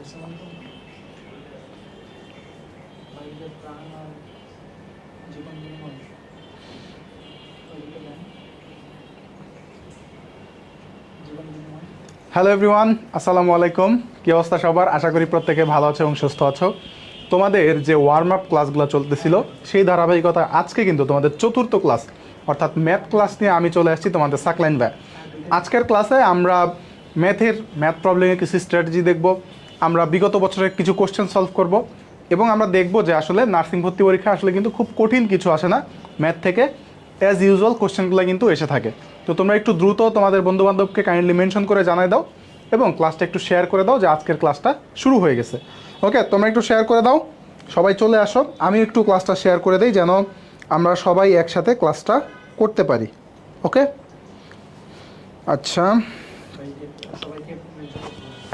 Hello everyone, আসসালামু আলাইকুম। কী অবস্থা সবার? আশা করি প্রত্যেকে ভালো আছো এবং সুস্থ আছো। তোমাদের যে ওয়ার্ম আপ ক্লাসগুলো চলতেছিল সেই ধারাবাহিকতা আজকে কিন্তু তোমাদের চতুর্থ ক্লাস অর্থাৎ ম্যাথ ক্লাস নিয়ে আমি চলে আসছি তোমাদের সাকলাইন ভাই। আজকের ক্লাসে আমরা ম্যাথ প্রবলেমের কিছু স্ট্র্যাটেজি দেখব, আমরা বিগত বছরের কিছু কোশ্চেন সলভ করব এবং আমরা দেখব যে আসলে নার্সিং ভর্তি পরীক্ষা আসলে কিন্তু খুব কঠিন কিছু আসে না ম্যাথ থেকে, অ্যাজ ইউজুয়াল কোশ্চেনগুলো কিন্তু এসে থাকে। তো তোমরা একটু দ্রুত তোমাদের বন্ধুবান্ধবকে কাইন্ডলি মেনশন করে জানাই দাও এবং ক্লাসটা একটু শেয়ার করে দাও যে আজকের ক্লাসটা শুরু হয়ে গেছে। ওকে, তোমরা একটু শেয়ার করে দাও, সবাই চলে আসো। আমি একটু ক্লাসটা শেয়ার করে দিই যেন আমরা সবাই একসাথে ক্লাসটা করতে পারি। ওকে, আচ্ছা,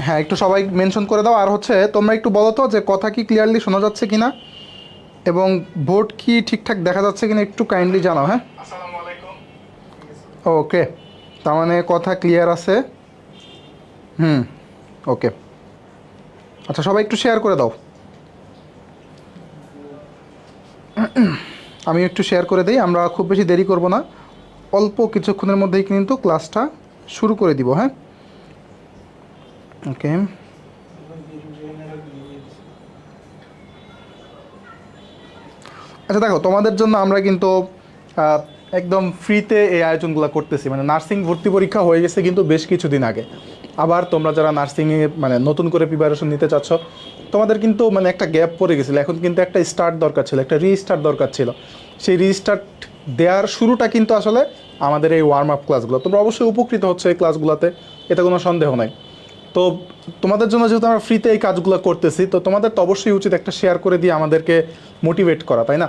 হ্যাঁ, একটু সবাই মেনশন করে দাও। আর হচ্ছে তোমরা একটু বলো তো যে কথা কি ক্লিয়ারলি শোনা যাচ্ছে কিনা এবং বোর্ড কি ঠিকঠাক দেখা যাচ্ছে কিনা একটু কাইন্ডলি জানাও। হ্যাঁ, ওকে, তার মানে কথা ক্লিয়ার আছে। ওকে, আচ্ছা, সবাই একটু শেয়ার করে দাও। আমি একটু শেয়ার করে দিই, আমরা খুব বেশি দেরি করব না, অল্প কিছুক্ষণের মধ্যেই কিন্তু ক্লাসটা শুরু করে দিব। হ্যাঁ, ওকে, আচ্ছা, দেখো তোমাদের জন্য আমরা কিন্তু একদম ফ্রিতে এই আয়োজনগুলো করতেছি। মানে নার্সিং ভর্তি পরীক্ষা হয়ে গেছে কিন্তু বেশ কিছুদিন আগে। আবার তোমরা যারা নার্সিংয়ে মানে নতুন করে প্রিপারেশন নিতে চাচ্ছ, তোমাদের কিন্তু মানে একটা গ্যাপ পড়ে গেছিলো, এখন কিন্তু একটা স্টার্ট দরকার ছিল, একটা রিস্টার্ট দরকার ছিল। সেই রিস্টার্ট দেওয়ার শুরুটা কিন্তু আসলে আমাদের এই ওয়ার্ম আপ ক্লাসগুলো। তোমরা অবশ্যই উপকৃত হচ্ছে এই ক্লাসগুলোতে, এতে কোনো সন্দেহ নাই। তো তোমাদের জন্য যেহেতু আমরা ফ্রিতে এই কাজগুলো করতেছি, তো তোমাদের তো অবশ্যই উচিত একটা শেয়ার করে দিয়ে আমাদেরকে মোটিভেট করা, তাই না?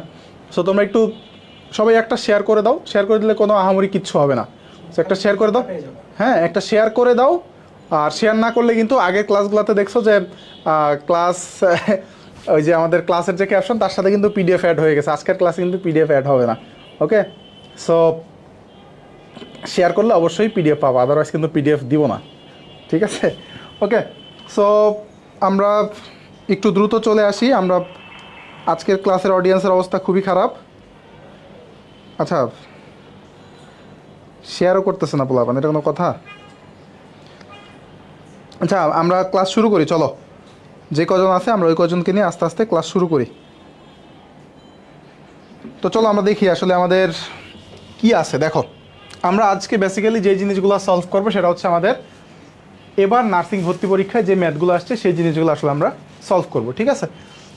সো তোমরা একটু সবাই একটা শেয়ার করে দাও, শেয়ার করে দিলে কোনো আহামরি কিচ্ছু হবে না। সো একটা শেয়ার করে দাও, হ্যাঁ, একটা শেয়ার করে দাও। আর শেয়ার না করলে কিন্তু আগের ক্লাসগুলোতে দেখছো যে ক্লাস ওই যে আমাদের ক্লাসের যে ক্যাপশন তার সাথে কিন্তু পিডিএফ অ্যাড হয়ে গেছে, আজকের ক্লাসে কিন্তু পিডিএফ অ্যাড হবে না। ওকে, সো শেয়ার করলে অবশ্যই পিডিএফ পাবো, আদারওয়াইজ কিন্তু পিডিএফ দিব না, ঠিক আছে? ওকে, সো আমরা একটু দ্রুত চলে আসি। আমরা আজকের ক্লাসের অডিয়েন্সের অবস্থা খুবই খারাপ। আচ্ছা, শেয়ারও করতেছে না পোলাপান, এটা কোনো কথা? আচ্ছা, আমরা ক্লাস শুরু করি, চলো। যে কজন আছে আমরা ওই কজনকে নিয়ে আস্তে আস্তে ক্লাস শুরু করি। তো চলো আমরা দেখি আসলে আমাদের কি আছে। দেখো, আমরা আজকে বেসিক্যালি যে জিনিসগুলো সলভ করবো সেটা হচ্ছে আমাদের এবার নার্সিং ভর্তি পরীক্ষায় যে ম্যাথগুলো আসছে সেই জিনিসগুলো আসলে আমরা সলভ করব, ঠিক আছে?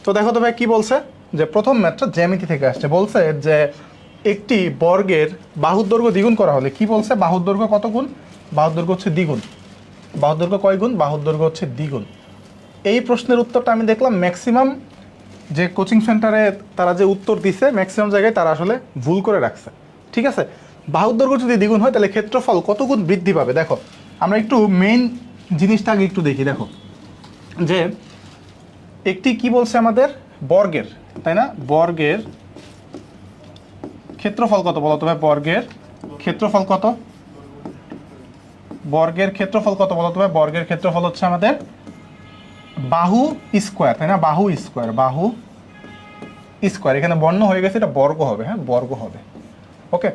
তো দেখো তো ভাই কী বলছে, যে প্রথম ম্যাথটা জ্যামিতি থেকে আসছে। বলছে যে একটি বর্গের বাহুর দৈর্ঘ্য দ্বিগুণ করা হলে, কি বলছে, বাহুর দৈর্ঘ্য কত গুণ? বাহুর দৈর্ঘ্য হচ্ছে দ্বিগুণ। বাহুর দৈর্ঘ্য কয় গুণ? বাহুর দৈর্ঘ্য হচ্ছে দ্বিগুণ। এই প্রশ্নের উত্তরটা আমি দেখলাম ম্যাক্সিমাম যে কোচিং সেন্টারে তারা যে উত্তর দিছে ম্যাক্সিমাম জায়গায় তারা আসলে ভুল করে রাখছে, ঠিক আছে? বাহুর দৈর্ঘ্য যদি দ্বিগুণ হয় তাহলে ক্ষেত্রফল কত গুণ বৃদ্ধি পাবে? দেখো, আমরা একটু মেইন জিনিসটা আগে একটু দেখি। দেখো যে একটি কি বলছে আমাদের বর্গের, তাই না? বর্গের ক্ষেত্রফল কত বলো তো ভাই? বর্গের ক্ষেত্রফল কত? বর্গের ক্ষেত্রফল কত বলো তো ভাই? বর্গের ক্ষেত্রফল হচ্ছে আমাদের বাহু স্কোয়ার, তাই না? বাহু স্কোয়ার, বাহু স্কোয়ার, এখানে বর্ণ হয়ে গেছে, এটা বর্গ হবে। হ্যাঁ, বর্গ হবে। ওকে,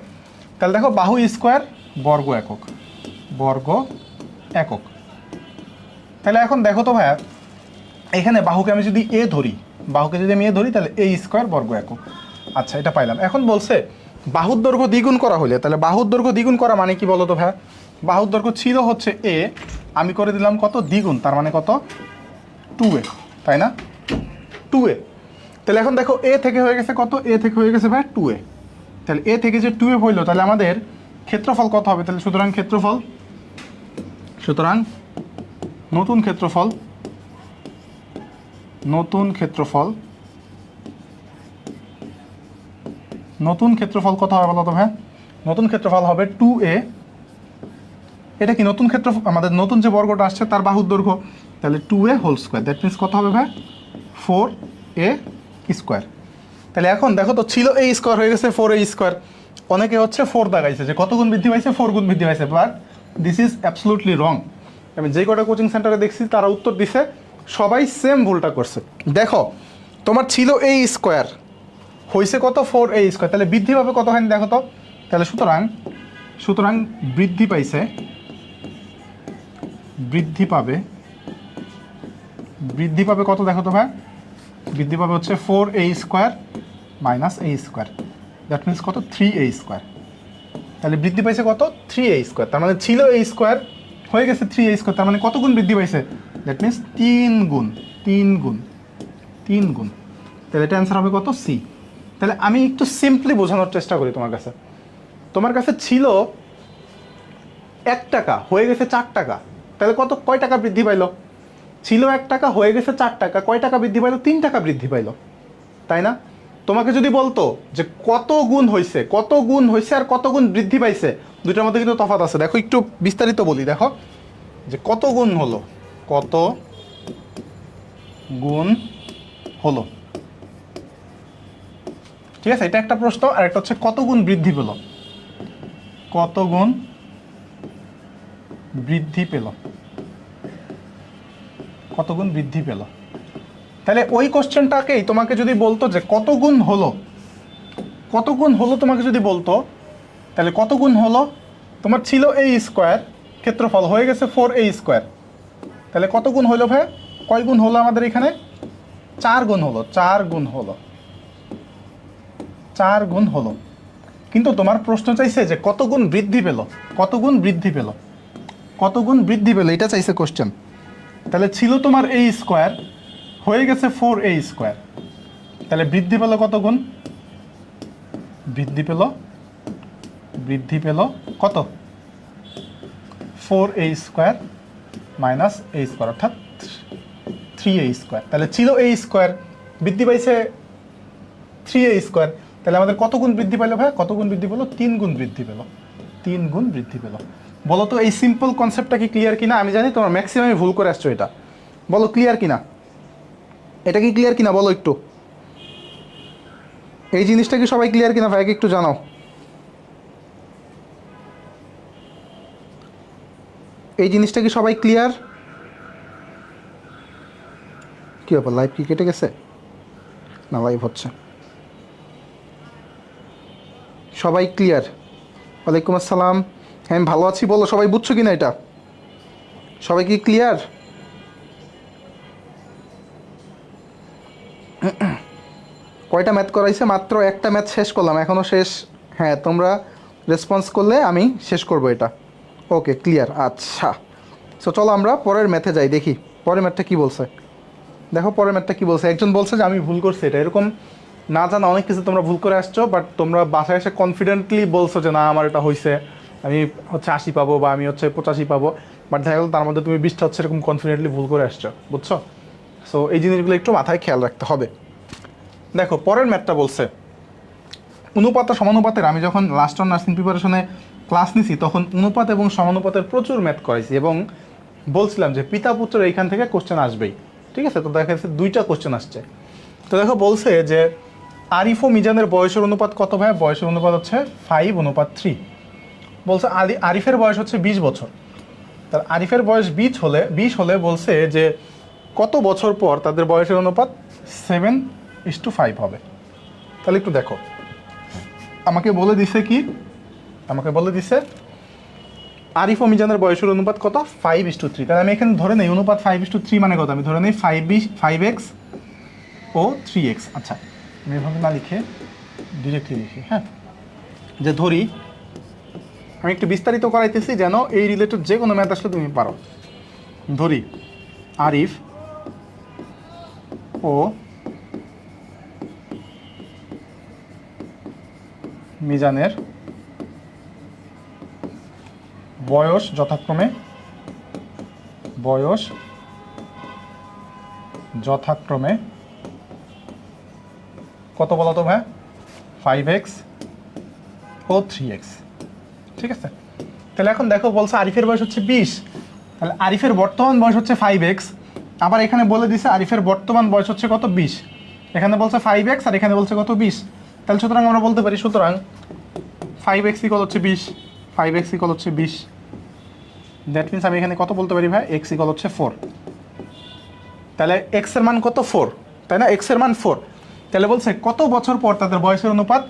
তাহলে দেখো বাহু স্কোয়ার বর্গ একক, বর্গ একক। তাহলে এখন দেখো তো ভাইয়া, এখানে বাহুকে আমি যদি এ ধরি, বাহুকে যদি আমি এ ধরি তাহলে এ স্কোয়ার বর্গ একক। আচ্ছা, এটা পাইলাম। এখন বলছে বাহুর দৈর্ঘ্য দ্বিগুণ করা হলে, তাহলে বাহুর দৈর্ঘ্য দ্বিগুণ করা মানে কি বলো তো ভাইয়া? বাহুর দৈর্ঘ্য ছিল হচ্ছে এ, আমি করে দিলাম কত? দ্বিগুণ, তার মানে কত? 2a, তাই না? 2a। তাহলে এখন দেখো এ থেকে হয়ে গেছে কত? এ থেকে হয়ে গেছে ভাই 2a। তাহলে এ থেকে যে 2a হইলো, তাহলে আমাদের ক্ষেত্রফল কত হবে? তাহলে সুতরাং নতুন ক্ষেত্রফল কত হবে বলো তো ভাই? নতুন ক্ষেত্রফল হবে 2a। এটা কি নতুন ক্ষেত্রফল? আমাদের নতুন যে বর্গটা আসছে তার বাহুর দৈর্ঘ্য, তাহলে 2a whole square, that means কত হবে ভাই? 4a square. তাহলে এখন দেখো তো, ছিল a স্কোয়ার হয়ে গেছে 4a স্কোয়ার। অনেকে হচ্ছে 4 দাগাইছে যে কত গুণ বৃদ্ধি পাইছে? 4 গুণ বৃদ্ধি পাইছে, বাট দিস ইজ অ্যাবসলুটলি রং। আমি যে কটা কোচিং সেন্টারে দেখছি তারা উত্তর দিছে সবাই সেম ভুলটা করছে। দেখো তোমার ছিল এ স্কোয়ার, হয়েছে কত 4a স্কোয়ার, তাহলে বৃদ্ধি পাবে কত হয় দেখো তো। তাহলে সুতরাং সুতরাং বৃদ্ধি পাইছে, বৃদ্ধি পাবে, বৃদ্ধি পাবে কত দেখো তো ভাই, বৃদ্ধি পাবে হচ্ছে 4a square minus a square, that means কত 3a স্কোয়ার। তাহলে বৃদ্ধি পাইছে কত 3a স্কোয়ার, তার মানে ছিল a স্কোয়ার হয়ে গেছে 3a স্কোয়ার, তার মানে কত গুণ বৃদ্ধি পাইছে, দ্যাট মিনস 3 গুণ, 3 গুণ, 3 গুণ। তাহলে এটা অ্যান্সার হবে কত সি। তাহলে আমি একটু সিম্পলি বোঝানোর চেষ্টা করি তোমার কাছে। তোমার কাছে ছিল 1 টাকা হয়ে গেছে 4 টাকা, তাহলে কয় টাকা বৃদ্ধি পাইলো? ছিল 1 টাকা হয়ে গেছে 4 টাকা, কয় টাকা বৃদ্ধি পাইলো? 3 টাকা বৃদ্ধি পাইলো, তাই না? তোমাকে যদি বলতো যে কত গুণ হয়েছে, কত গুণ হয়েছে আর কত গুণ বৃদ্ধি পাইছে, দুইটার মধ্যে কিন্তু তফাৎ আছে। দেখো একটু বিস্তারিত বলি, দেখো যে কত গুণ হলো, কত গুণ হলো, ঠিক আছে, এটা একটা প্রশ্ন। আর একটা হচ্ছে কত গুণ বৃদ্ধি পেল, কত গুণ বৃদ্ধি পেল, কত গুণ বৃদ্ধি পেল। তাহলে ওই কোশ্চেনটাকেই তোমাকে যদি বলতো যে কত গুণ হলো, কত গুণ হলো তোমাকে যদি বলতো, তাহলে কত গুণ হলো, তোমার ছিল a স্কোয়ার, ক্ষেত্রফল হয়ে গেছে 4a স্কোয়ার, তাহলে কত গুণ হলো ভাই, কয় গুণ হলো আমাদের এখানে, 4 গুণ হলো, 4 গুণ হলো, 4 গুণ হলো। কিন্তু তোমার প্রশ্ন চাইছে যে কত গুণ বৃদ্ধি পেল, কত গুণ বৃদ্ধি পেল, কত গুণ বৃদ্ধি পেল, এটা চাইছে কোশ্চেন। তাহলে ছিল তোমার a স্কোয়ার হয়ে গেছে 4a স্কোয়ার, তাহলে বৃদ্ধি পেল কত গুণ, বৃদ্ধি পেল, বৃদ্ধি পেল কত 4a square minus a square, অর্থাৎ 3a স্কোয়ার। তাহলে ছিল a স্কোয়ার, বৃদ্ধি পাইছে 3a স্কোয়ার, তাহলে আমাদের কত গুণ বৃদ্ধি পেলো ভাই, কত গুণ বৃদ্ধি পেলো, 3 গুণ বৃদ্ধি পেলো, 3 গুণ বৃদ্ধি পেলো। বলো তো এই সিম্পল কনসেপ্টটা কি ক্লিয়ার কিনা? আমি জানি তোমার ম্যাক্সিমামই ভুল করে আসছো, এটা বলো ক্লিয়ার কিনা, এটা কি ক্লিয়ার কিনা বলো একটু, এই জিনিসটা কি সবাই ক্লিয়ার কিনা ভাইকে একটু জানাও। এই জিনিসটা কি সবাই ক্লিয়ার? কি ব্যাপার, লাইভ কি কেটে গেছে? না, লাইভ হচ্ছে। সবাই ক্লিয়ার? ওয়ালাইকুম আসসালাম, হ্যাঁ আমি ভালো আছি, বলো সবাই বুঝছো কিনা এটা, সবাই কি ক্লিয়ার? কয়টা ম্যাথ করাইছে? মাত্র একটা ম্যাথ শেষ করলাম, এখনও শেষ, হ্যাঁ তোমরা রেসপন্স করলে আমি শেষ করব এটা। ওকে ক্লিয়ার, আচ্ছা। সো চলো আমরা পরের ম্যাথে যাই, দেখি পরের ম্যাথটা কী বলছে। দেখো পরের ম্যাথটা কী বলছে। একজন বলছে যে আমি ভুল করছি, এটা এরকম না জানা অনেক কিছু তোমরা ভুল করে আসছো, বাট তোমরা বাসায় এসে কনফিডেন্টলি বলছো যে না আমার এটা হয়েছে, আমি হচ্ছে 80 পাবো বা আমি হচ্ছে 85 পাবো, বাট দেখা গেল তার মধ্যে তুমি 20টা হচ্ছে এরকম কনফিডেন্টলি ভুল করে আসছো, বুঝছো? সো এই জিনিসগুলো একটু মাথায় খেয়াল রাখতে হবে। দেখো পরের ম্যাথটা বলছে অনুপাত ও সমানুপাতের, আমি যখন লাস্ট অন নার্সিং প্রিপারেশনে ক্লাস নিছি তখন অনুপাত এবং সমানুপাতের প্রচুর ম্যাথ করাইছি এবং বলছিলাম যে পিতা পুত্র এইখান থেকে কোশ্চেন আসবেই, ঠিক আছে? তো দেখা যাচ্ছে 2টা কোশ্চেন আসছে। তো দেখো বলছে যে আরিফ ও মিজানের বয়সের অনুপাত কত ভাই? বয়সের অনুপাত হচ্ছে 5:3। বলছে আরিফের বয়স হচ্ছে 20 বছর, তার আরিফের বয়স 20 হলে বলছে যে কত বছর পর তাদের বয়সের অনুপাত 7:5 হবে। তাহলে একটু দেখো, আমাকে বলে দিছে কি, আমাকে বলে দিছে আরিফ ও মিজানের বয়সের অনুপাত কত? 5:3। তাহলে আমি এখানে ধরে নেই অনুপাত 5:3 মানে কত, আমি ধরে নেই 5x ও 3x। আচ্ছা আমি এভাবে না লিখে ডিরেক্টলি লিখি, হ্যাঁ, যে ধরি আমি একটু বিস্তারিত করাইতেছি যেন এই রিলেটেড যে কোনো ম্যাথ আসলে তুমি পারো। ধরি আরিফ ও মিজানের বয়স যথাক্রমে কত বলো তো ভাই? 5x ও 3x, ঠিক আছে? তাহলে এখন দেখো বলছে আরিফের বয়স হচ্ছে 20, তাহলে আরিফের বর্তমান বয়স হচ্ছে 5x, আবার এখানে বলে দিছে আরিফের বর্তমান বয়স হচ্ছে কত? 20। এখানে বলছে 5x আর এখানে বলছে কত? 20। তাহলে সুতরাং আমরা বলতে পারি সুতরাং 5x ইকুয়াল হচ্ছে 20, 5x ইকুয়াল হচ্ছে 20, দ্যাট মিনস আমি এখানে কত বলতে পারি ভাই? x ইকুয়াল হচ্ছে 4। তাহলে এক্স এর মান কত 4, তাই না? এক্স এর মান 4, তাহলে বলছে কত বছর পর তাদের বয়সের অনুপাত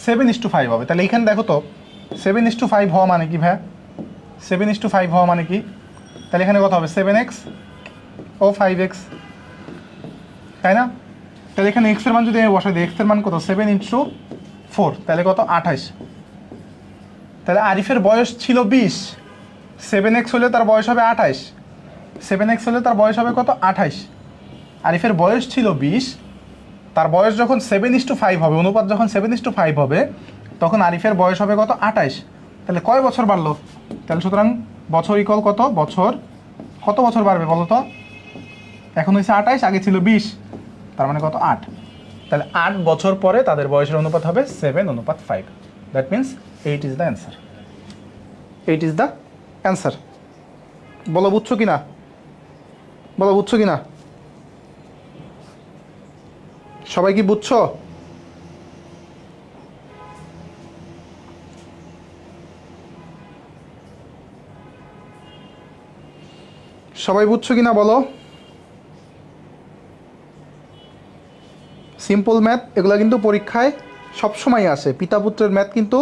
7:5 হবে। তাহলে এখানে দেখো তো 7:5 হওয়া মানে কি ভাইয়া? 7:5 হওয়া মানে কি? তাহলে এখানে কত হবে? 7x ও 5x, তাই না? তাহলে এখানে এক্স এর মান যদি আমি বসাই দিই, এক্স এর মান কত? 7x4, তাহলে কত? 28। তাহলে আরিফের বয়স ছিল 20, 7x হলে তার বয়স হবে 28, 7x হলে তার বয়স হবে কত? 28। আরিফের বয়স ছিল 20, তার বয়স যখন 7:5 হবে, অনুপাত যখন 7:5 হবে, তখন আরিফের বয়স হবে কত? 28। তাহলে কয় বছর বাড়লো? তাহলে সুতরাং বছর ইকুয়াল কত? বছর কত বছর বাড়বে বলো তো? এখন হয়েছে 28, আগে ছিল 20, তার মানে কত? 8। তাহলে 8 বছর পরে তাদের বয়সের অনুপাত হবে 7:5। That means 8 is the answer. 8 is the answer. বলো বুঝছো কিনা? বলো বুঝছো কিনা? সবাই কি বুঝছো? সবাই বুঝছো কিনা বলো? সিম্পল ম্যাথ এগুলো কিন্তু পরীক্ষায় সবসময় আসে, পিতা পুত্রের ম্যাথ কিন্তু,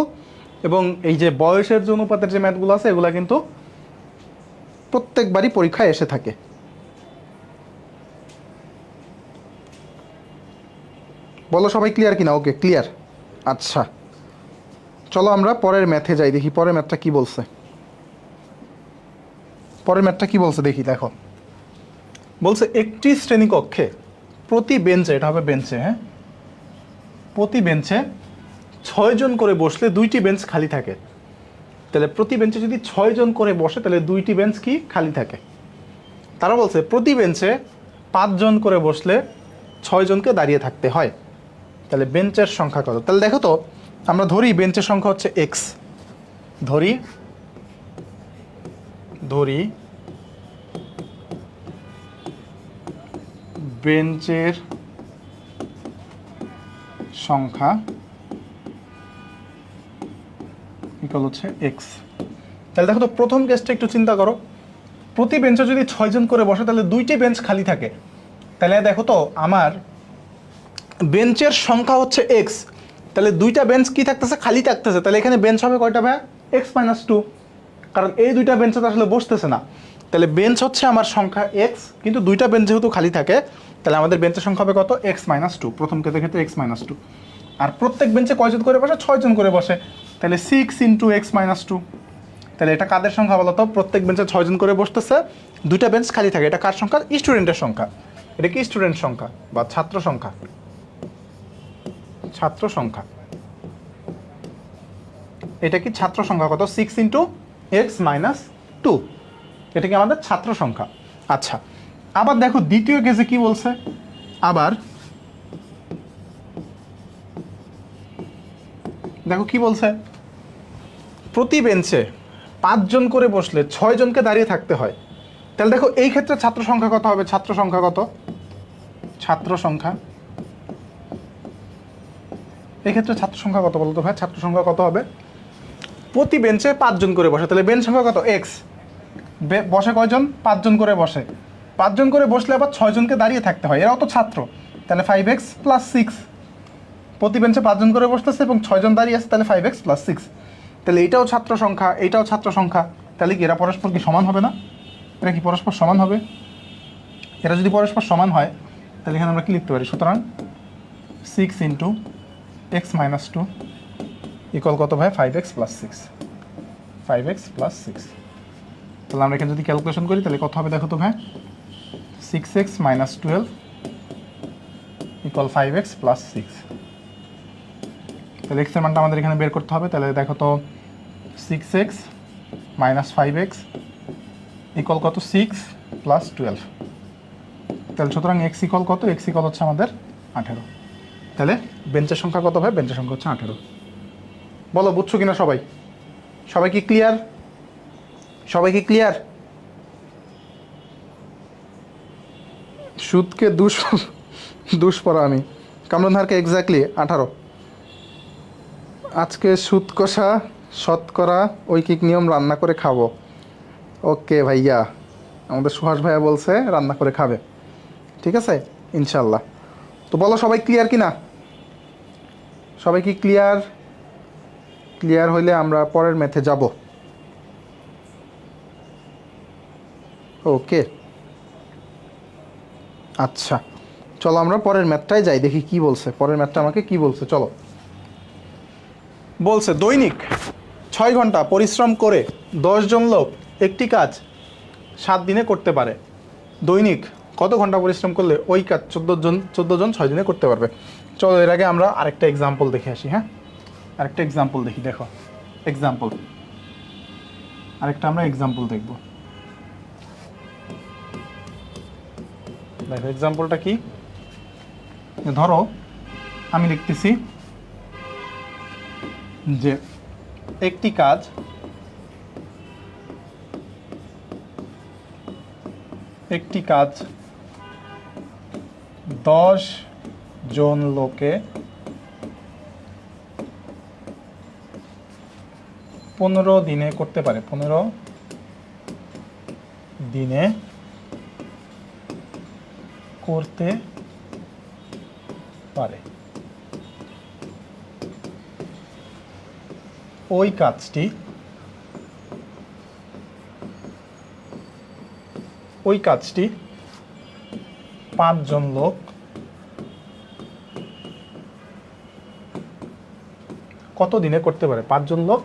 এবং এই যে বয়সের যে অনুপাতের যে ম্যাথগুলো আছে এগুলো কিন্তু প্রত্যেকবারই পরীক্ষায় এসে থাকে। বলো সবাই ক্লিয়ার কিনা? ওকে, ক্লিয়ার। আচ্ছা, চলো আমরা পরের ম্যাথে যাই, দেখি পরের ম্যাথটা কি বলছে। পরের ম্যাথটা কি বলছে দেখি। দেখো, বলছে একটি শ্রেণীকক্ষে প্রতি বেঞ্চে, এটা হবে বেঞ্চে, হ্যাঁ, প্রতি বেঞ্চে 6 জন করে বসলে 2টি বেঞ্চ খালি থাকে। তাহলে প্রতি বেঞ্চে যদি 6 জন করে বসে তাহলে 2টি বেঞ্চ কি খালি থাকে। তারা বলছে প্রতি বেঞ্চে 5 জন করে বসলে 6 জনকে দাঁড়িয়ে থাকতে হয়। তাহলে বেঞ্চের সংখ্যা কত? তাহলে দেখো তো, আমরা ধরি বেঞ্চের সংখ্যা হচ্ছে এক্স, ধরি বেঞ্চের সংখ্যা ইকুয়াল হচ্ছে এক্স। তাহলে দেখো তো প্রথম কেসটা একটু চিন্তা করো, প্রতি বেঞ্চে যদি 6 জন করে বসে তাহলে 2টি বেঞ্চ খালি থাকে। তাহলে দেখো তো আমার বেঞ্চের সংখ্যা হচ্ছে এক্স, তাহলে 2টা বেঞ্চ কি থাকতেছে? খালি থাকতেছে। তাহলে এখানে বেঞ্চ হবে কয়টা ভাই? x-2, কারণ এই 2টা বেঞ্চে তো আসলে বসতেছে না। তাহলে বেঞ্চ হচ্ছে আমার সংখ্যা এক্স, কিন্তু 2টা বেঞ্চ যেহেতু খালি থাকে তাহলে আমাদের বেঞ্চের সংখ্যা হবে কত? x-2, প্রথম কেসের ক্ষেত্রে x-2। আর প্রত্যেক বেঞ্চে কয়জন করে বসে? 6 জন করে বসে, তাহলে 6 × x-2। তাহলে এটা কাদের সংখ্যা বলো তো? প্রত্যেক বেঞ্চে 6 জন করে বসতেছে, 2টা বেঞ্চ খালি থাকে। এটা কার সংখ্যা? স্টুডেন্টের সংখ্যা। এটা কি স্টুডেন্ট সংখ্যা বা ছাত্র সংখ্যা? ছাত্র সংখ্যা। এটা কি ছাত্র সংখ্যা কত? 6 × x-2, এটা কি আমাদের ছাত্র সংখ্যা। আচ্ছা, আবার দেখো দ্বিতীয় কেসে কি বলছে। আবার দেখো কি বলছে, প্রতি বেঞ্চে 5 জন করে বসলে 6 জনকে দাঁড়িয়ে থাকতে হয়। তাহলে দেখো এই ক্ষেত্রে ছাত্র সংখ্যা কত হবে? ছাত্র সংখ্যা কত? ছাত্র সংখ্যা, এই ক্ষেত্রে ছাত্র সংখ্যা কত বলতো ভাই? ছাত্র সংখ্যা কত হবে? প্রতি বেঞ্চে 5 জন করে বসে, তাহলে বেঞ্চ সংখ্যা কত? এক্স। বসে কয়জন? 5 জন করে বসে। 5 জন করে বসলে আবার 6 জনকে দাঁড়িয়ে থাকতে হয়, এরাও তো ছাত্র। তাহলে 5x + 6, প্রতি বেঞ্চে 5 জন করে বসতেছে এবং 6 জন দাঁড়িয়ে আছে, তাহলে 5x + 6। তাহলে এইটাও ছাত্র সংখ্যা, এইটাও ছাত্র সংখ্যা। তাহলে কি এরা পরস্পর কি সমান হবে না? এরা কি পরস্পর সমান হবে? এরা যদি পরস্পর সমান হয় তাহলে এখানে আমরা কি লিখতে পারি? সুতরাং 6 × x-2 ইকুয়াল কত ভাই? 5x + 6, 5x + 6। তাহলে আমরা এখানে যদি ক্যালকুলেশন করি তাহলে কত হবে দেখো তো ভাই? 6x - 12 equal 5x + 6। তাহলে x এর মানটা আমাদের এখানে বের করতে হবে। তাহলে দেখো তো 6x - 5x ইকুয়াল কত? 6 + 12। তাহলে সুতরাং x ইকুয়াল কত? x ইকুয়াল হচ্ছে আমাদের 18। তাহলে বেঞ্চের সংখ্যা কত ভাই? বেঞ্চের সংখ্যা হচ্ছে 18। বলো বুঝছো কিনা সবাই? সবাই কি ক্লিয়ার? সবাই কি ক্লিয়ার? সুদকে দুষ পড়া আমি, কামরুন হারকে এক্স্যাক্টলি 18। আজকে সুদ কষা শতকরা ঐকিক নিয়ম রান্না করে খাবো। ওকে ভাইয়া, আমাদের সুহাস ভাইয়া বলছে রান্না করে খাবে। ঠিক আছে ইনশাল্লাহ। তো বলো সবাই ক্লিয়ার কি না? সবাই কি ক্লিয়ার? ক্লিয়ার হইলে আমরা পরের ম্যাথে যাব। ওকে আচ্ছা, চলো আমরা পরের ম্যাথটায় যাই, দেখি কি বলছে। পরের ম্যাথটা আমাকে কি বলছে, চলো। বলছে দৈনিক 6 ঘন্টা পরিশ্রম করে 10 জন লোক একটি কাজ 7 দিনে করতে পারে। দৈনিক কত ঘন্টা পরিশ্রম করলে ওই কাজ 14 জন 6 দিনে করতে পারবে? চলো এর আগে আমরা আরেকটা এক্সাম্পল দেখে আসি। হ্যাঁ, আরেকটা এক্সাম্পল দেখি। দেখো এক্সাম্পল, আরেকটা আমরা এক্সাম্পল দেখব। দেখো এক্সাম্পলটা কি, ধরো আমি লিখতেছি যে একটি কাজ একটি কাজ 10 জন লোকে 15 দিনে করতে পারে। 15 দিনে করতে পারে। ওই কাজটি 5 জন লোক কত দিনে করতে পারে? 5 জন লোক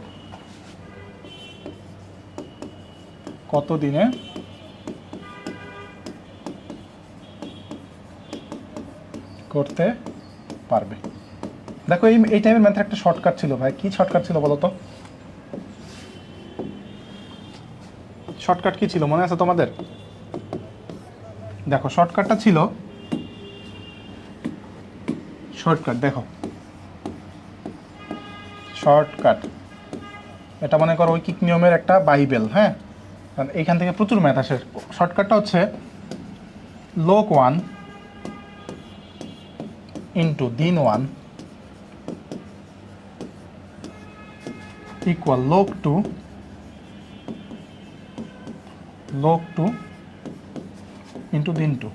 কত দিনে করতে পারবে? দেখো এই টাইমের ম্যাথের একটা শর্টকাট ছিল ভাই। কি শর্টকাট ছিল বলো তো? শর্টকাট কি ছিল মনে আছে তোমাদের? দেখো শর্টকাটটা ছিল, শর্টকাট দেখো, শর্টকাট এটা মনে করো ঐকিক নিয়মের একটা বাইবেল। হ্যাঁ, কারণ এইখান থেকে প্রচুর ম্যাথ আসে। শর্টকাটটা হচ্ছে লোক 1 ইন্টু দিন 1 ইকুয়াল লোক 2 ইন্টু দিন 2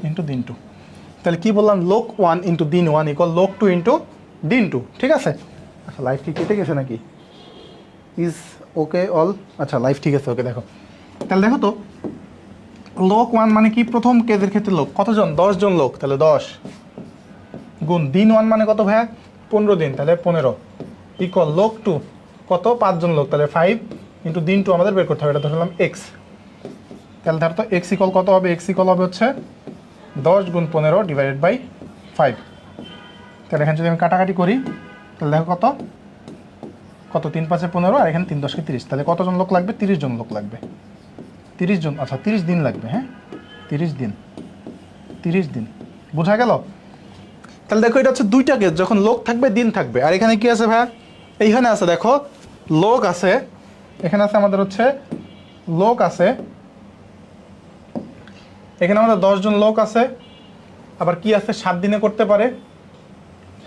ইন্টু দিন 2। তাহলে কি বললাম? লোক 1 ইন্টু দিন 1 ইকুয়াল লোক 2 ইন্টু দিন 2। ঠিক আছে? আচ্ছা লাইফ কি কেটে গেছে নাকি? Is okay all? আচ্ছা লাইফ ঠিক আছে। ওকে দেখো তাহলে দেখো তো, লোক 1 মানে কি? প্রথম কেজের ক্ষেত্রে লোক কতজন? 10 জন লোক, তাহলে 10 গুণ দিন 1 মানে কত ভাইয়া? 15 দিন, তাহলে 15 ইকুয়াল লোক 2 কত? 5 জন লোক, তাহলে 5 ইন্টু দিন 2 আমাদের বের করতে হবে। এটা ধরলাম এক্স। তাহলে ধরো তো এক্স ইকুয়াল কত হবে? এক্স ইকুয়াল হবে হচ্ছে 10 গুণ 15 ডিভাইডেড বাই 5। তাহলে এখানে যদি আমি কাটাকাটি করি তাহলে দেখো কত কত 3 5 15 আর এখানে 3 10 30। তাহলে কতজন লোক লাগবে? 30 জন লোক লাগবে। 30 জন, আচ্ছা 30 দিন লাগবে। হ্যাঁ 30 দিন, 30 দিন বোঝা গেল? তাহলে দেখো এটা হচ্ছে দুইটা কেস, যখন লোক থাকবে দিন থাকবে। আর এখানে কি আছে ভাইয়া? এইখানে আছে দেখো লোক আছে, এখানে আছে আমাদের হচ্ছে লোক আছে, এখানে আমাদের 10 জন লোক আছে। আবার কি আছে? 7 দিনে করতে পারে,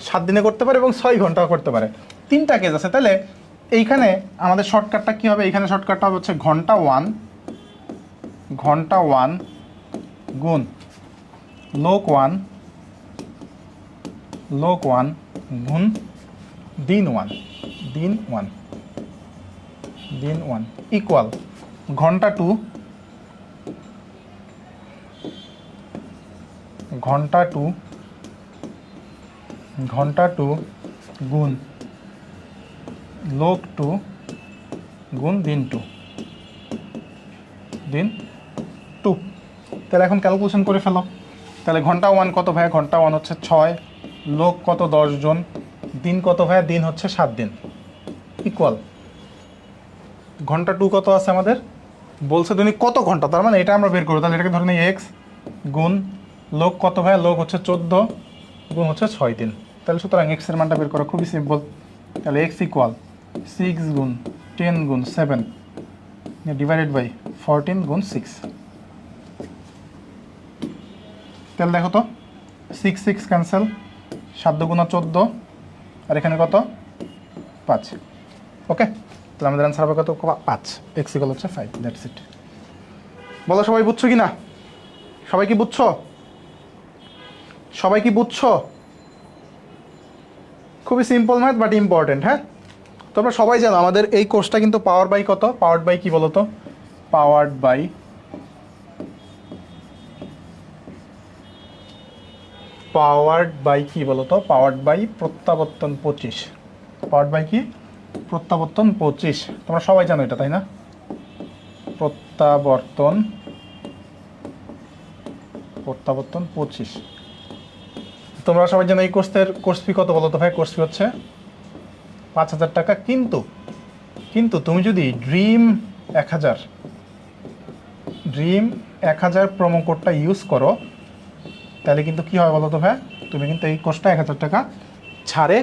7 দিনে করতে পারে এবং 6 ঘন্টাও করতে পারে। তিনটা কেস আছে। তাহলে এইখানে আমাদের শর্টকাটটা কি হবে? এখানে শর্টকাটটা হবে হচ্ছে ঘন্টা 1 গুণ লোক 1 গুণ দিন 1 ইকুয়াল ঘন্টা 2 গুণ লোক 2 গুণ দিন 2। তাহলে এখন ক্যালকুলেশন করে ফেলো। তাহলে ঘন্টা 1 কত ভাইয়া? ঘন্টা 1 হচ্ছে 6, লোক কত? 10 জন, দিন কত ভাইয়া? দিন হচ্ছে 7 দিন ইকুয়াল ঘন্টা 2 কত আছে আমাদের? বলছে দৈনিক কত ঘন্টা, তার মানে এটা আমরা বের করবো। তাহলে এটাকে ধরে নিই এক্স গুণ লোক কত ভাইয়া? লোক হচ্ছে 14 গুণ হচ্ছে 6 দিন। তাহলে সুতরাং এক্সের মানটা বের করা খুবই সিম্পল। তাহলে এক্স ইকুয়াল 6 গুণ 10 গুণ 7 ডিভাইডেড বাই 14 গুণ 6। তাহলে দেখো তো 6 6 ক্যান্সেল, 7 দুগুণা 14 আর এখানে কত? 5। ওকে, তাহলে আমাদের অ্যান্সার হবে কত? 5। এক্স ইকুয়াল হচ্ছে 5। That's it. বলো সবাই বুঝছো কি না? সবাই কি বুঝছো? সবাই কি বুঝছো? খুবই সিম্পল ম্যাথ বাট ইম্পর্টেন্ট। হ্যাঁ, তোমরা সবাই জানো আমাদের এই কোর্সটা কিন্তু পাওয়ার বাই কত? পাওয়ার্ড বাই কি বলো তো? পাওয়ার্ড বাই কি বলো তো? পাওয়ার্ড বাই প্রত্যাবর্তন 25। পাওয়ার্ড বাই কি? প্রত্যাবর্তন 25। তোমরা সবাই জানো এটা, তাই না? প্রত্যাবর্তন 25। তোমরা সবাই জানো এই কোর্স ফি কত বলো তো ভাই? কোর্স ফি হচ্ছে 5,000 টাকা। কিন্তু তুমি যদি ড্রিম 1000 প্রোমো কোডটা ইউজ করো, তাহলে কিন্তু কী হয় বলো তো ভাই? তুমি কিন্তু এই কোর্সটা 1000 টাকা ছাড়ে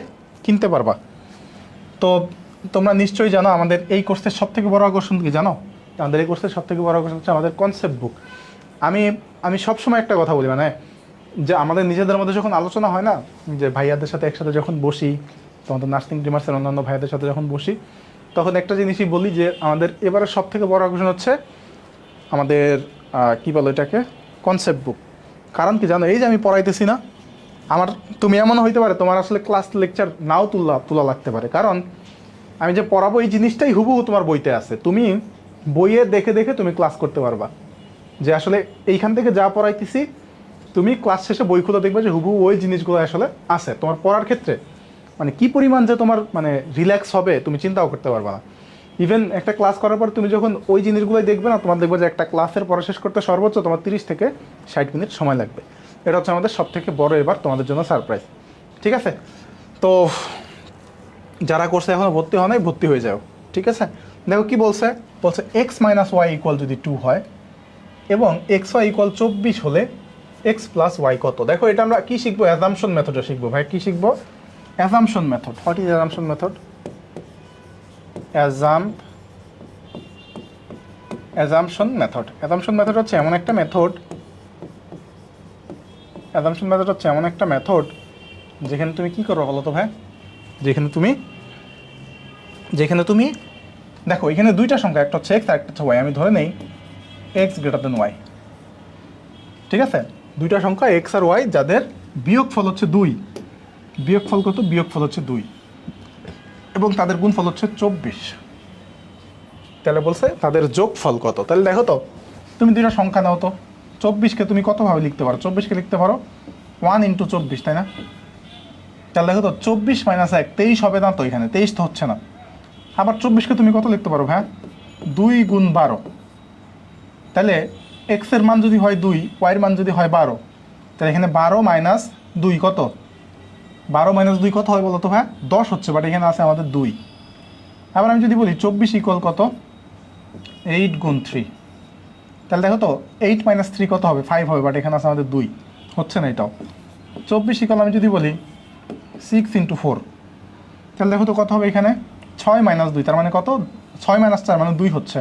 কিনতে পারবা। তো তোমরা নিশ্চয়ই জানো আমাদের এই কোর্সের সবথেকে বড় আকর্ষণ কি জানো? আমাদের এই কোর্সের সবথেকে বড় আকর্ষণ হচ্ছে আমাদের কনসেপ্ট বুক। আমি সবসময় একটা কথা বলি, মানে যে আমাদের নিজেদের মধ্যে যখন আলোচনা হয় না, যে ভাইয়াদের সাথে একসাথে যখন বসি, তোমাদের নার্সিং ড্রিমার্সের অন্যান্য ভাইয়াদের সাথে যখন বসি, তখন একটা জিনিসই বলি যে আমাদের এবারে সবথেকে বড় আকর্ষণ হচ্ছে আমাদের কী বলো এটাকে? কনসেপ্ট বুক। কারণ কি জানো? এই যে আমি পড়াইতেছি না, তুমি এমন হইতে পারে তোমার আসলে ক্লাস লেকচার নাও তোলা লাগতে পারে, কারণ আমি যে পড়াবো এই জিনিসটাই হুবহু তোমার বইতে আছে। তুমি বইয়ে দেখে দেখে তুমি ক্লাস করতে পারবা, যে আসলে এইখান থেকে যা পড়াইতেছি তুমি ক্লাস শেষে বই খুলে দেখবে যে হুবহু ওই জিনিসগুলো আসলে আছে। তোমার পড়ার ক্ষেত্রে মানে কি পরিমাণ যে তোমার মানে রিল্যাক্স হবে তুমি চিন্তাও করতে পারবা না। ইভেন একটা ক্লাস করার পর তুমি যখন ওই জিনিসগুলোই দেখবে না, তোমার দেখবে যে একটা ক্লাসের পড়া শেষ করতে সর্বোচ্চ তোমার 30 থেকে 60 মিনিট সময় লাগবে। এটা হচ্ছে আমাদের সবথেকে বড় এবার তোমাদের জন্য সারপ্রাইজ। ঠিক আছে? তো যারা কোর্সে এখনও ভর্তি হয় নাই, ভর্তি হয়ে যাও। ঠিক আছে? দেখো কি বলছে এক্স মাইনাস ওয়াই ইকুয়াল যদি 2 হয় এবং এক্স ওয়াই ইকুয়াল 24 হলে এক্স প্লাস ওয়াই কত? দেখো এটা আমরা কি শিখবো? অ্যাজাম্পশন মেথডে শিখবো ভাই। কি শিখবো? Assumption method. What is assumption method? Assumption method হচ্ছে এমন একটা মেথড যেখানে তুমি কি করো বলো তো ভাই? যেখানে তুমি দেখো এখানে দুইটা সংখ্যা, একটা হচ্ছে এক্স আর একটা হচ্ছে ওয়াই। আমি ধরে নেই এক্স গ্রেটার দেন ওয়াই। ঠিক আছে? দুইটা সংখ্যা এক্স আর ওয়াই যাদের বিয়োগফল হচ্ছে 2। বিয়োগফল কত? বিয়োগফল হচ্ছে 2 এবং তাদের গুণফল হচ্ছে 24। তাহলে বলছে তাদের যোগফল কত? তাহলে দেখো তো, তুমি দুইটা সংখ্যা নাও তো। 24কে তুমি কতভাবে লিখতে পারো? 24কে লিখতে পারো 1 × 24, তাই না? তাহলে দেখো তো 24 - 1 23 হবে না তো? এখানে 23 তো হচ্ছে না। আবার 24কে তুমি কত লিখতে পারো ভাই? 2 × 12। তাহলে এক্সের মান যদি হয় 2, ওয়াইয়ের মান যদি হয় 12, তাহলে এখানে 12 - 2 কত? 12 - 2 কত হয় বলো তো ভাই? 10 হচ্ছে, বাট এখানে আছে আমাদের 2। আবার আমি যদি বলি 24 ইকুয়াল কত? 8 × 3। তাহলে দেখো তো 8 - 3 কত হবে? 5 হবে, বাট এখানে আছে আমাদের 2। হচ্ছে না এটাও। 24 ইকুয়াল আমি যদি বলি 6 × 4, তাহলে দেখো তো কত হবে? এখানে 6 - 2, তার মানে কত? 6 - 4 মানে 2 হচ্ছে।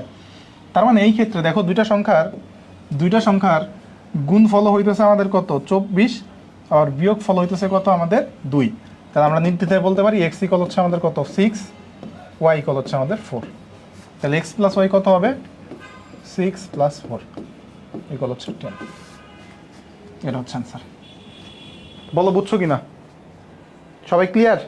তার মানে এই ক্ষেত্রে দেখো দুইটা সংখ্যার গুণফল হইতেছে আমাদের কত? 24, আর বিয়োগ ফল হইতেছে কত? আমাদের 2। তাহলে আমরা নির্দ্বিধায় বলতে পারি এক্স ইকুয়াল হচ্ছে আমাদের কত? 6, ওয়াই ইকুয়াল হচ্ছে আমাদের 4। তাহলে এক্স প্লাস ওয়াই কত হবে? 6 + 4 ইকুয়াল হচ্ছে 10। এটা হচ্ছে অ্যান্সার। বলো বুঝছো কি না? সবাই ক্লিয়ার?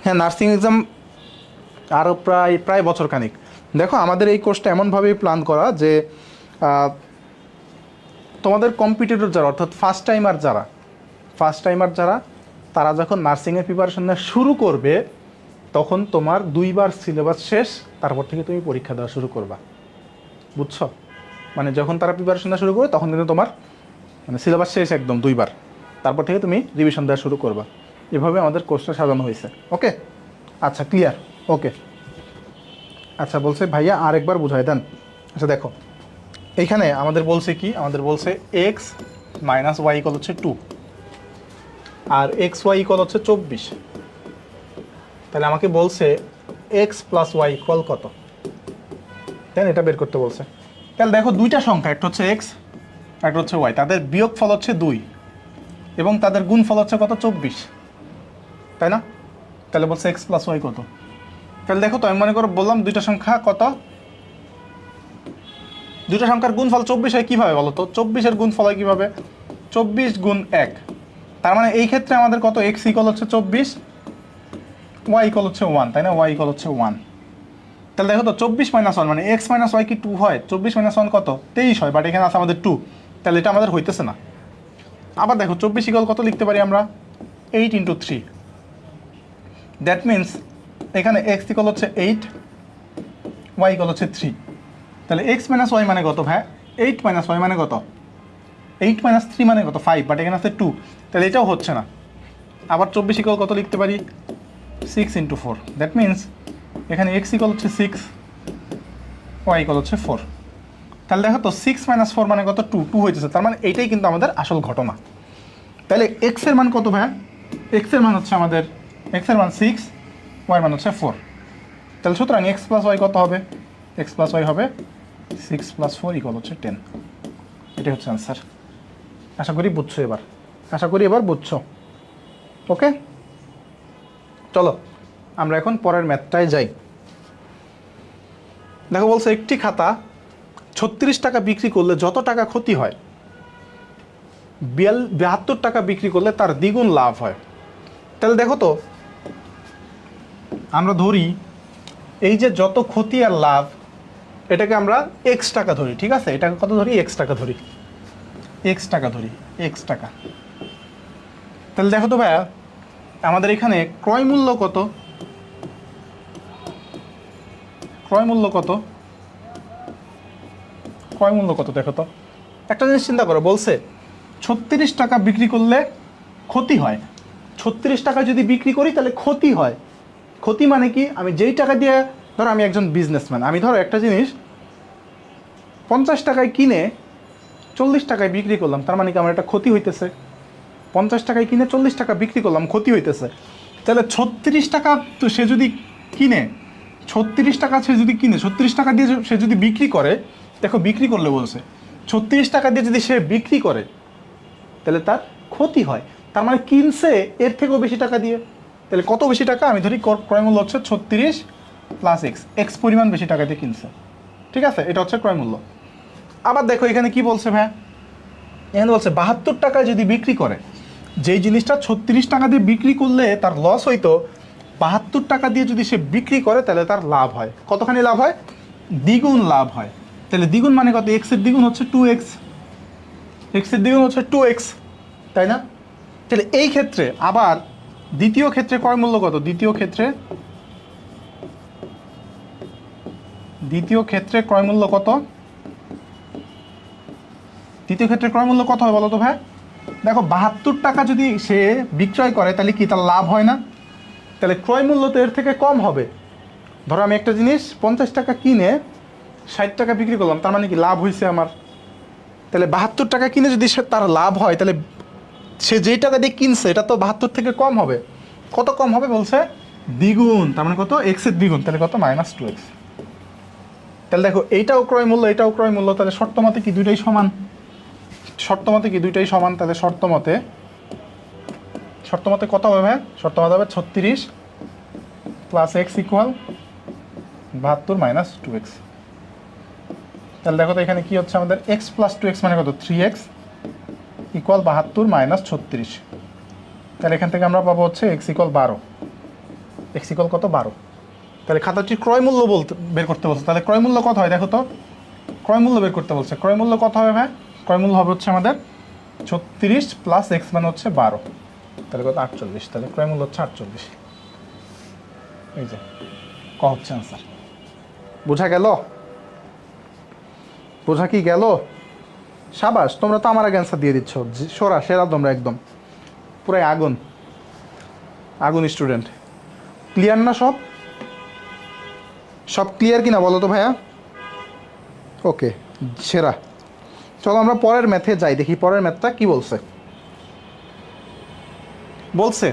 হ্যাঁ, নার্সিং এক্সাম আরও প্রায় বছর খানিক। দেখো আমাদের এই কোর্সটা এমনভাবেই প্ল্যান করা যে তোমাদের কম্পিটিটর যারা, অর্থাৎ ফার্স্ট টাইমার যারা তারা যখন নার্সিংয়ের প্রিপারেশন নেওয়া শুরু করবে, তখন তোমার 2 বার সিলেবাস শেষ, তারপর থেকে তুমি পরীক্ষা দেওয়া শুরু করবা। বুঝছো? মানে যখন তারা প্রিপারেশন নেওয়া শুরু করবে তখন কিন্তু তোমার মানে সিলেবাস শেষ একদম 2 বার, তারপর থেকে তুমি রিভিশন দেওয়া শুরু করবা। এভাবে আমাদের কোর্সটা সাজানো হয়েছে। ওকে? আচ্ছা, ক্লিয়ার? ওকে। আচ্ছা, বলছে ভাইয়া আরেকবার বুঝাই দেন। আচ্ছা দেখো, এইখানে আমাদের বলছে কি? আমাদের বলছে এক্স মাইনাস ওয়াই ইকুয়াল হচ্ছে 2 আর এক্স ওয়াই ইকুয়াল হচ্ছে 24। তাহলে আমাকে বলছে এক্স প্লাস ওয়াই ইকুয়াল কত? দেন এটা বের করতে বলছে। তাহলে দেখো দুইটা সংখ্যা, একটা হচ্ছে এক্স একটা হচ্ছে ওয়াই, তাদের বিয়োগ ফল হচ্ছে 2 এবং তাদের গুণ ফল হচ্ছে কত? 24, তাই না? তাহলে বলছে এক্স প্লাস ওয়াই কত। তাহলে দেখো তো আমি মনে করো বললাম দুইটা সংখ্যা কত, দুইটা সংখ্যার গুণফল 24 হয় কীভাবে বলো তো? 24-এর গুণফল হয় কীভাবে? 24 গুণ 1। তার মানে এই ক্ষেত্রে আমাদের কত, এক্স ইকুয়াল হচ্ছে 24, ওয়াই ইকুয়াল হচ্ছে 1, তাই না? ওয়াই ইকুয়াল হচ্ছে 1। তাহলে দেখো তো 24 মাইনাস 1 মানে এক্স মাইনাস ওয়াই কি 2 হয়? 24 মাইনাস 1 কত? 23 হয়, বাট এখানে আছে আমাদের 2, তাহলে এটা আমাদের হইতেছে না। আবার দেখো 24 ইকুয়াল কত লিখতে পারি আমরা? 8 ইন্টু 3। দ্যাট মিনস এখানে এক্স ইকুয়াল হচ্ছে 8, ওয়াই ইকুয়াল হচ্ছে 3। তাহলে এক্স মাইনাস ওয়াই মানে কত ভাই? 8 মাইনাস ওয়াই মানে কত? 8 মাইনাস 3 মানে কত? 5, বাট এখানে আছে 2, তাহলে এটাও হচ্ছে না। আবার 24 ইকুয়াল কত লিখতে পারি? 6 ইন্টু 4। দ্যাট মিনস এখানে এক্স ইকুয়াল হচ্ছে 6, ওয়াই ইকুয়াল হচ্ছে 4। তাহলে দেখো তো 6 মাইনাস 4 মানে কত? 2 হইতেছে। তার মানে এইটাই কিন্তু আমাদের আসল ঘটনা। তাহলে এক্সের মান কত ভাই? এক্সের মান হচ্ছে আমাদের, এক্সের মান 6, ওয়াই মান হচ্ছে 4। তাহলে সুতরাং এক্স প্লাস ওয়াই কত হবে? এক্স প্লাস ওয়াই হবে 6 প্লাস 4 ইকুয়াল হচ্ছে 10। এটাই হচ্ছে অ্যান্সার। আশা করি বুঝছো এবার, আশা করি এবার বুঝছো। ওকে, চলো আমরা এখন পরের ম্যাথটায় যাই। দেখো বলছে একটি খাতা 36 টাকা বিক্রি করলে যত টাকা ক্ষতি হয় 72 টাকা বিক্রি করলে তার দ্বিগুণ লাভ হয়। তাহলে দেখো তো আমরা ধরি এই যে যত ক্ষতি আর লাভ এটাকে আমরা এক্স টাকা ধরি, ঠিক আছে? এটাকে কত ধরি? এক্স টাকা ধরি, এক্স টাকা ধরি, এক্স টাকা। তাহলে দেখো তো ভাইয়া আমাদের এখানে ক্রয় মূল্য কত? ক্রয় মূল্য কত? ক্রয় মূল্য কত দেখো তো। একটা জিনিস চিন্তা করো, বলছে 36 টাকা বিক্রি করলে ক্ষতি হয়। 36 টাকা যদি বিক্রি করি তাহলে ক্ষতি হয়। ক্ষতি মানে কি? আমি যেই টাকা দিয়ে, ধরো আমি একজন বিজনেসম্যান, আমি ধরো একটা জিনিস 50 টাকায় কিনে 40 টাকায় বিক্রি করলাম, তার মানে কি আমার একটা ক্ষতি হইতেছে? 50 টাকায় কিনে 40 টাকা বিক্রি করলাম, ক্ষতি হইতেছে। তাহলে 36 টাকা তো সে যদি কিনে, 36 টাকা সে যদি কিনে, 36 টাকা দিয়ে সে যদি বিক্রি করে, দেখো বিক্রি করলে বলছে 36 টাকা দিয়ে যদি সে বিক্রি করে তাহলে তার ক্ষতি হয়। তার মানে কিনছে এর থেকেও বেশি টাকা দিয়ে। তাহলে কত বেশি টাকা? আমি ধরি ক্রয় মূল্য হচ্ছে 36 প্লাস এক্স, এক্স পরিমাণ বেশি টাকা দিয়ে কিনছে, ঠিক আছে? এটা হচ্ছে ক্রয় মূল্য। আবার দেখো এখানে কি বলছে ভাই? এখানে বলছে 72 টাকায় যদি বিক্রি করে, যেই জিনিসটা 36 টাকা দিয়ে বিক্রি করলে তার লস হইতো, 72 টাকা দিয়ে যদি সে বিক্রি করে তাহলে তার লাভ হয়। কতখানি লাভ হয়? দ্বিগুণ লাভ হয়। তাহলে দ্বিগুণ মানে কত? এক্সের দ্বিগুণ হচ্ছে 2x, এক্সের দ্বিগুণ হচ্ছে 2x, তাই না? তাহলে এই ক্ষেত্রে আবার দ্বিতীয় ক্ষেত্রে ক্রয় মূল্য কত? দ্বিতীয় ক্ষেত্রে ক্রয় মূল্য কত? দ্বিতীয় ক্ষেত্রে ক্রয় মূল্য কত হয় বলো তো ভাই? দেখো 72 টাকা যদি সে বিক্রয় করে তাহলে কি তার লাভ হয় না? তাহলে ক্রয় মূল্য তো এর থেকে কম হবে। ধরো আমি একটা জিনিস 50 টাকা কিনে 60 টাকা বিক্রি করলাম, তার মানে কি লাভ হয়েছে আমার? তাহলে 72 টাকা কিনে যদি সে তার লাভ হয় তাহলে সে যেই টাকা দিয়ে কিনছে এটা তো 72 থেকে কম হবে। কত কম হবে বলছে? দ্বিগুণ। তার মানে কত? এক্সের দ্বিগুণ। তাহলে কত? -2x। তাহলে দেখো এইটাও ক্রয় মূল্য, এটাও ক্রয় মূল্য, তাহলে শর্ত মতে কি দুইটাই সমান? শর্ত মতে কি দুইটাই সমান? তাহলে শর্ত মতে কত হবে ভাই? শর্ত মতে হবে 36 প্লাস এক্স ইকুয়াল 72 - 2x। তাহলে দেখো তো এখানে কি হচ্ছে আমাদের? এক্স প্লাস 2x মানে কত? 3x equal 72 - 36। তাহলে এখান থেকে আমরা পাবো হচ্ছে এক্স ইকুয়াল 12। এক্স ইকুয়াল কত? 12। তাহলে খাতাটির ক্রয় মূল্য বের করতে বলছে। তাহলে ক্রয় মূল্য কত হয় দেখো তো? ক্রয় মূল্য বের করতে বলছে। ক্রয় মূল্য কত হবে ভাই? ক্রয় মূল্য হবে হচ্ছে আমাদের 36 প্লাস এক্স মানে হচ্ছে 12, তাহলে কত? 48। তাহলে ক্রয় মূল্য হচ্ছে 48। এই যে ক হচ্ছে আনসার। বোঝা গেল? বোঝা কি গেল? সাবাস, তোমরা তো আমার আগে অ্যান্সার দিয়ে দিচ্ছ। সেরা তোমরা, একদম পুরাই আগুন স্টুডেন্ট। ক্লিয়ার না সব? সব ক্লিয়ার কিনা বলো তো ভাইয়া? ওকে, সেরা। চলো আমরা পরের ম্যাথে যাই, দেখি পরের ম্যাথটা কি বলছে। বলছে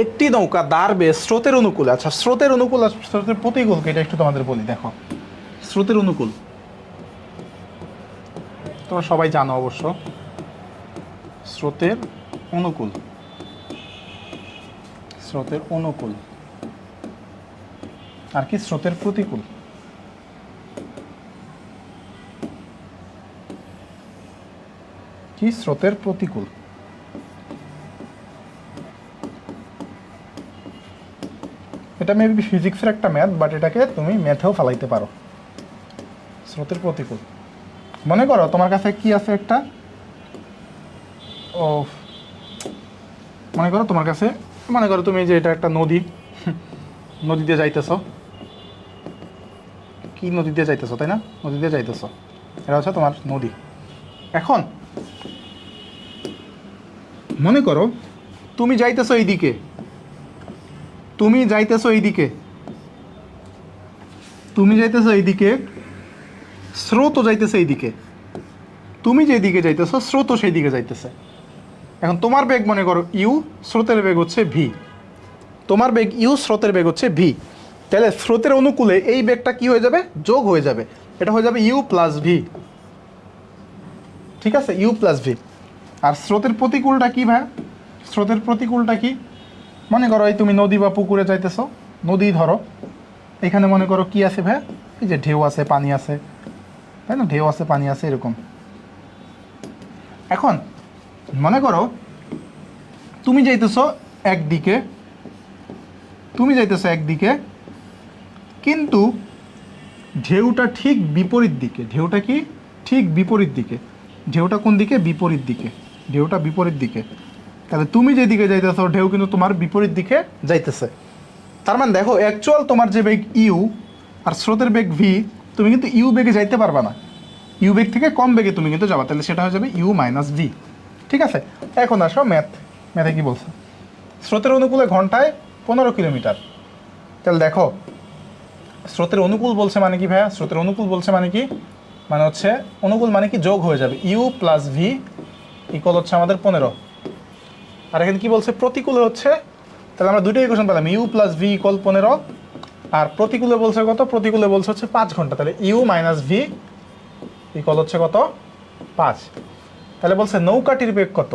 একটি নৌকা দাঁড়বে স্রোতের অনুকূলে। আচ্ছা, স্রোতের অনুকূল আর স্রোতের প্রতিকূল এটা একটু তোমাদের বলি। দেখো স্রোতের অনুকূল তোমরা সবাই জানো অবশ্য। স্রোতের অনুকূল, স্রোতের অনুকূল, আর কি স্রোতের প্রতিকূল। কি স্রোতের প্রতিকূল। এটা মেবি ফিজিক্সের একটা ম্যাথ, বাট এটাকে তুমি ম্যাথেও ফেলাইতে পারো। স্রোতের প্রতিকূল, মনে করো তোমার কাছে কি আছে একটা, ও মনে করো তোমার কাছে, মনে করো তুমি যে এটা একটা নদী, নদী দিয়ে যাইতেছ, কি নদী দিয়ে যাইতেছ, তাই না? নদী দিয়ে যাইতেছ, এটা হচ্ছে তোমার নদী। এখন মনে করো তুমি যাইতেছো এইদিকে, তুমি যাইতেছো এইদিকে, তুমি যাইতেছো এইদিকে, স্রোতও যাইতেছে এইদিকে, তুমি যেদিকে যাইতেছো স্রোতও সেই দিকে যাইতেছে। এখন তোমার বেগ মনে করো ইউ, স্রোতের বেগ হচ্ছে ভি। তোমার বেগ ইউ, স্রোতের বেগ হচ্ছে ভি। তাহলে স্রোতের অনুকূলে এই বেগটা কি হয়ে যাবে? যোগ হয়ে যাবে। এটা হয়ে যাবে ইউ প্লাস ভি। ঠিক আছে, ইউ প্লাস ভি। আর স্রোতের প্রতিকূলটা কি ভাই? স্রোতের প্রতিকূলটা কি? মনে করো এই তুমি নদী বা পুকুরে যাইতেছো, নদী ধরো, এখানে মনে করো কি আছে ভাই? এই যে ঢেউ আছে, পানি আছে, তাই না? ঢেউ আছে, পানি আছে, এরকম। এখন মনে করো তুমি যাইতেছো একদিকে, তুমি যাইতেছো একদিকে, কিন্তু ঢেউটা ঠিক বিপরীত দিকে। ঢেউটা কি? ঠিক বিপরীত দিকে। ঢেউটা কোন দিকে? বিপরীত দিকে। ঢেউটা বিপরীত দিকে। তাহলে তুমি যেদিকে যাইতেছো ঢেউ কিন্তু তোমার বিপরীত দিকে যাইতেছে। তার মানে দেখো, অ্যাকচুয়াল তোমার যে বেগ ইউ আর স্রোতের বেগ ভি, তুমি কিন্তু ইউ বেগে যাইতে পারবা না। ইউ বেগ থেকে কম বেগে তুমি কিন্তু যাবা, তাহলে সেটা হয়ে যাবে ইউ মাইনাস ভি। ঠিক আছে, এখন আসো ম্যাথে কি বলছে? স্রোতের অনুকূলে ঘন্টায় 15 কিলোমিটার। তাহলে দেখো, স্রোতের অনুকূল বলছে মানে কি ভাইয়া? স্রোতের অনুকূল বলছে মানে কি? মানে হচ্ছে অনুকূল মানে কি যোগ হয়ে যাবে, ইউ প্লাস ভি ইকুয়াল হচ্ছে আমাদের 15। আর এখানে কি বলছে? প্রতিকূলে হচ্ছে, তাহলে আমরা দুইটা ইকুয়েশন পেলাম, ইউ প্লাস ভি ইকুয়াল 15, আর প্রতিকূলে বলছে কত? প্রতিকূলে বলছে হচ্ছে 5 ঘন্টা। তাহলে ইউ মাইনাস ভি ইকুয়াল হচ্ছে কত? 5। তাহলে বলছে নৌকাটির বেগ কত?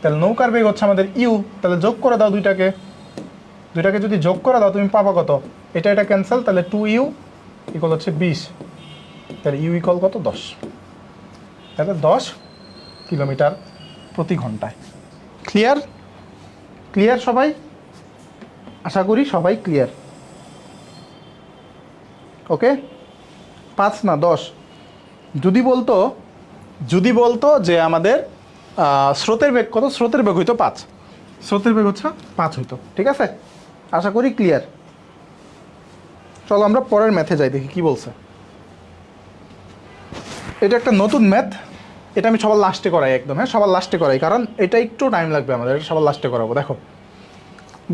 তাহলে নৌকার বেগ হচ্ছে আমাদের ইউ, তাহলে যোগ করে দাও দুইটাকে, দুইটাকে যদি যোগ করে দাও তুমি পাবা কত? এটা ক্যান্সেল, তাহলে 2u ইকুয়াল হচ্ছে 20। তাহলে ইউ ইকুয়াল কত? 10। তাহলে 10 কিলোমিটার প্রতি ঘন্টায়। ক্লিয়ার? ক্লিয়ার সবাই? আশা করি সবাই ক্লিয়ার। ওকে, 5 না 10। যদি বলতো যে আমাদের স্রোতের বেগ কত, স্রোতের বেগ হইতো 5, স্রোতের বেগ হচ্ছে 5 হইতো। ঠিক আছে, আশা করি ক্লিয়ার। চলো আমরা পরের ম্যাথে যাই, দেখি কি বলছে। এটা একটা নতুন ম্যাথ, এটা আমি সবার লাস্টে করাই একদম। হ্যাঁ, সবার লাস্টে করাই, কারণ এটা একটু টাইম লাগবে আমাদের, এটা সবার লাস্টে করাবো। দেখো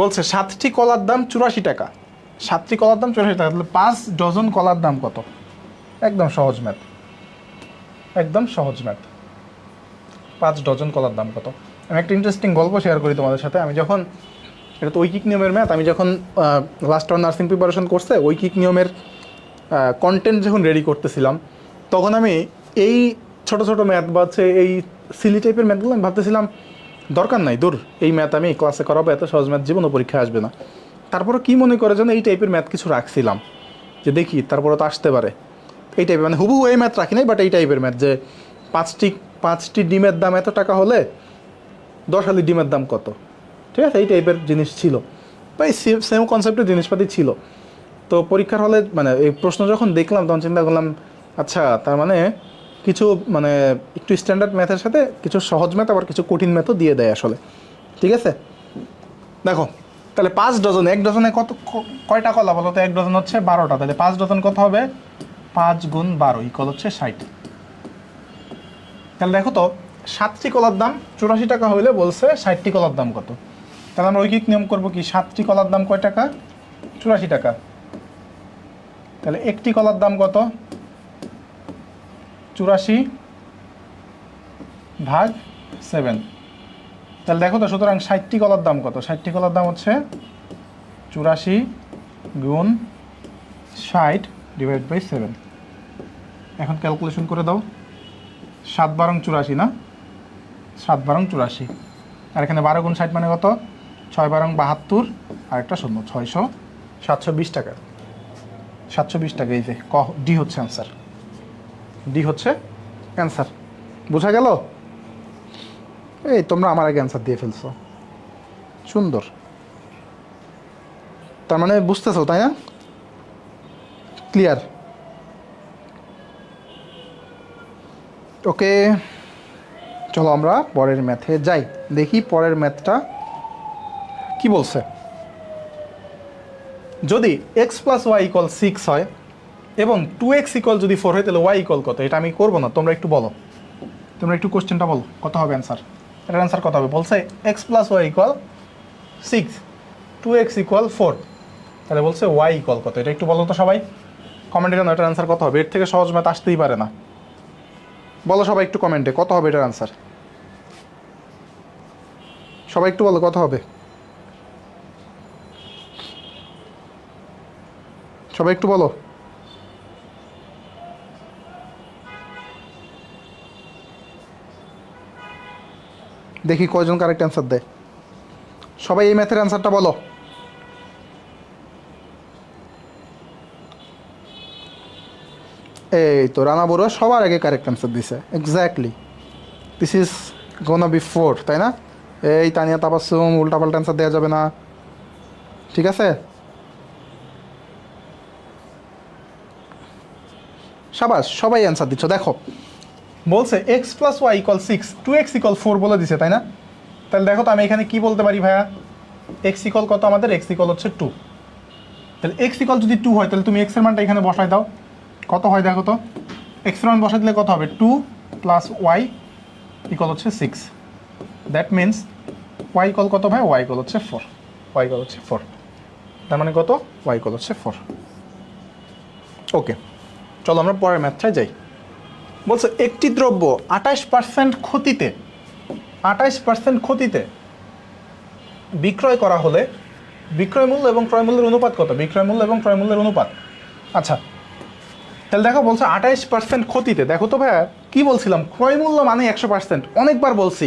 বলছে 7টি কলার দাম 84 টাকা। 7টি কলার দাম 84 টাকা, তাহলে 5 ডজন কলার দাম কত? একদম সহজ ম্যাথ, একদম সহজ ম্যাথ। 5 ডজন কলার দাম কত? আমি একটা ইন্টারেস্টিং গল্প শেয়ার করি তোমাদের সাথে। আমি যখন, এটা তো ঐকিক নিয়মের ম্যাথ, আমি যখন লাস্ট অন নার্সিং প্রিপারেশন করছে ঐকিক নিয়মের কন্টেন্ট যখন রেডি করতেছিলাম, তখন আমি এই ছোট ছোট ম্যাথ বা হচ্ছে এই সিলি টাইপের ম্যাথগুলো আমি ভাবতেছিলাম দরকার নাই, দূর এই ম্যাথ আমি ক্লাসে করাবো, এত সহজ ম্যাথ জীবনও পরীক্ষায় আসবে না। তারপরে কি মনে করে যেন এই টাইপের ম্যাথ কিছু রাখছিলাম, যে দেখি তারপরে তো আসতে পারে এই টাইপের, মানে হুবহু এই ম্যাথ রাখি নাই, বাট এই টাইপের ম্যাথ, যে পাঁচটি ডিমের দাম এত টাকা হলে 10 হালি ডিমের দাম কত? ঠিক আছে, এই টাইপের জিনিস ছিল, বা এই সেম কনসেপ্টের জিনিসপাতি ছিল। তো পরীক্ষার হলে মানে এই প্রশ্ন যখন দেখলাম তখন চিন্তা করলাম, আচ্ছা তার মানে কিছু মানে একটু স্ট্যান্ডার্ড ম্যাথের সাথে কিছু সহজ ম্যাথ, আবার কিছু কঠিন ম্যাথও দিয়ে দেয় আসলে। ঠিক আছে, দেখো তাহলে 5 ডজন, 1 ডজনে কয়টা কলা বলো তো? 1 ডজন হচ্ছে 12টা, তাহলে 5 ডজন কত হবে? 5 গুণ 12 ইকুয়াল হচ্ছে 60। তাহলে দেখো তো, 7টি কলার দাম 84 টাকা হলে বলছে 60টি কলার দাম কত? তাহলে আমরা ঐকিক নিয়ম করবো কি, 7টি কলার দাম কয় টাকা? 84 টাকা। তাহলে একটি কলার দাম কত? 84 ভাগ 7। তাহলে দেখো তো, সুতরাং 60টি কলার দাম কত? 60টি কলার দাম হচ্ছে 84 গুণ 60 ডিভাইড বাই 7। এখন ক্যালকুলেশন করে দাও, 7 বারং 84 না? 7 বারং 84, আর এখানে 12 গুণ 60 মানে কত? 6 × 72 আর একটা 0 600 720 টাকা 720 টাকা। এই যে ডি হচ্ছে অ্যান্সার, ডি হচ্ছে অ্যান্সার। বোঝা গেল? এই তোমরা আমার আগে অ্যান্সার দিয়ে ফেলছো, সুন্দর। তার মানে বুঝতেছো তাই না? ক্লিয়ার? ওকে, চলো আমরা পরের ম্যাথে যাই, দেখি পরের ম্যাথটা কি বলছে। যদি x + y = 6 হয় এবং 2x = যদি 4 হয় তাহলে y = কত? এটা আমি করবো না, তোমরা একটু বলো, তোমরা একটু কোশ্চেনটা বলো, কত হবে অ্যান্সার? এটার অ্যান্সার কত হবে? বলছে x + y = 6, 2x = 4, তাহলে বলছে y = কত? এটা একটু বলো তো সবাই কমেন্টে, জানো এটার অ্যান্সার কত হবে? এর থেকে সহজ ম্যাথ আসতেই পারে না। বলো সবাই একটু কমেন্টে কত হবে এটার অ্যান্সার, সবাই একটু বলো কত হবে, সবাই একটু বলো। দেখি কয়জন কারেক্ট অ্যান্সার দেয়, সবাই এই ম্যাথের অ্যান্সারটা বলো। এই তো রানা বড়ুয়া সবার আগে কারেক্ট অ্যান্সার দিছে, exactly this is gonna be 4, তাই না? এই তানিয়া তাবাসসুম উল্টাপাল্টা অ্যান্সার দেওয়া যাবে না, ঠিক আছে? সাবাস, সবাই অ্যান্সার দিচ্ছ। দেখো বলছে x + y = 6, 2x = 4 বলে দিছে, তাই না? তাহলে দেখো তো আমি এখানে কি বলতে পারি ভাইয়া, x = কত আমাদের? x = হচ্ছে 2। তাহলে x = যদি 2 হয় তাহলে তুমি x এর মানটা এখানে বসাই দাও, কত হয় দেখো তো। x এর মান বসাই দিলে কত হবে? 2 + y = হচ্ছে 6, দ্যাট মিনস y = কত ভাই? y = হচ্ছে 4, y = হচ্ছে 4, তার মানে কত? y = হচ্ছে 4। ওকে, চলো আমরা পরের ম্যাথটায় যাই। বলছে একটি দ্রব্য 28% ক্ষতিতে 28% ক্ষতিতে বিক্রয় করা হলে বিক্রয় মূল্য এবং ক্রয় মূল্যের অনুপাত কত? বিক্রয় মূল্য এবং ক্রয় মূল্যের অনুপাত। আচ্ছা তাহলে দেখো বলছে 28% ক্ষতিতে। দেখো তো ভাইয়া কী বলছিলাম, ক্রয় মূল্য মানে 100%, অনেকবার বলছি।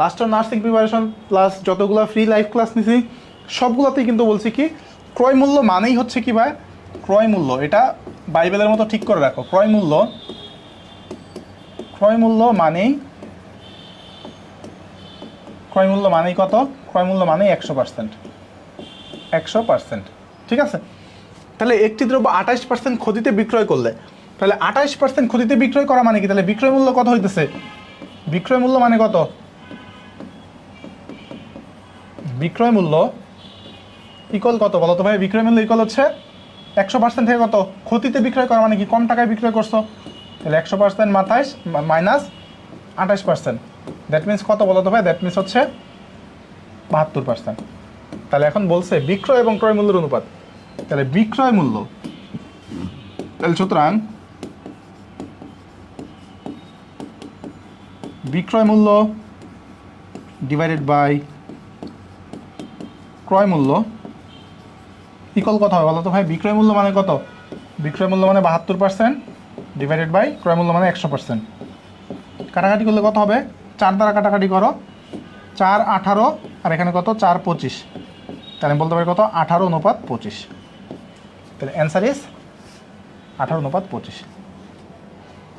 লাস্টের নার্সিং প্রিপারেশন প্লাস যতগুলো ফ্রি লাইভ ক্লাস নিছি সবগুলোতেই কিন্তু বলছি কি ক্রয় মূল্য মানেই হচ্ছে কি ভাই? ক্রয় মূল্য। এটা বাইবেলের মতো ঠিক করে রাখো, ক্রয় মূল্য মানেই কত? ক্রয় মূল্য মানেই 100%, 100%, ঠিক আছে? তাহলে একটি দ্রব্য 28% ক্ষতিতে বিক্রয় করলে, তাহলে 28% ক্ষতিতে বিক্রয় করা মানে কি? তাহলে বিক্রয় মূল্য কত হইতেছে? বিক্রয় মূল্য মানে কত? বিক্রয় মূল্য ইকুয়াল কত বলো তো ভাই? বিক্রয় মূল্য ইকুয়াল হচ্ছে 100% থেকে কত? ক্ষতিতে বিক্রয় করা মানে কি? কম টাকায় বিক্রয় করছো, তাহলে 100% মাইনাস 28%, দ্যাট মিনস কত বলো তো ভাই? দ্যাট মিনস হচ্ছে 72%। তাহলে এখন বলছে বিক্রয় এবং ক্রয় মূল্যের অনুপাত, তাহলে বিক্রয় মূল্য, তাহলে সুতরাং বিক্রয় মূল্য ডিভাইডেড বাই ক্রয় মূল্য ইকুয়াল কত হবে বলো তো ভাই? বিক্রয় মূল্য মানে কত? বিক্রয় মূল্য মানে 72% ডিভাইডেড বাই ক্রয় মূল্য মানে 100%। কাটাকাটি করলে কত হবে? 4 দ্বারা কাটাকাটি করো, 4 18 আর এখানে কত? 4 25, তাহলে আমি বলতে পারি কত? 18:25। তাহলে অ্যান্সার ইজ 18:25।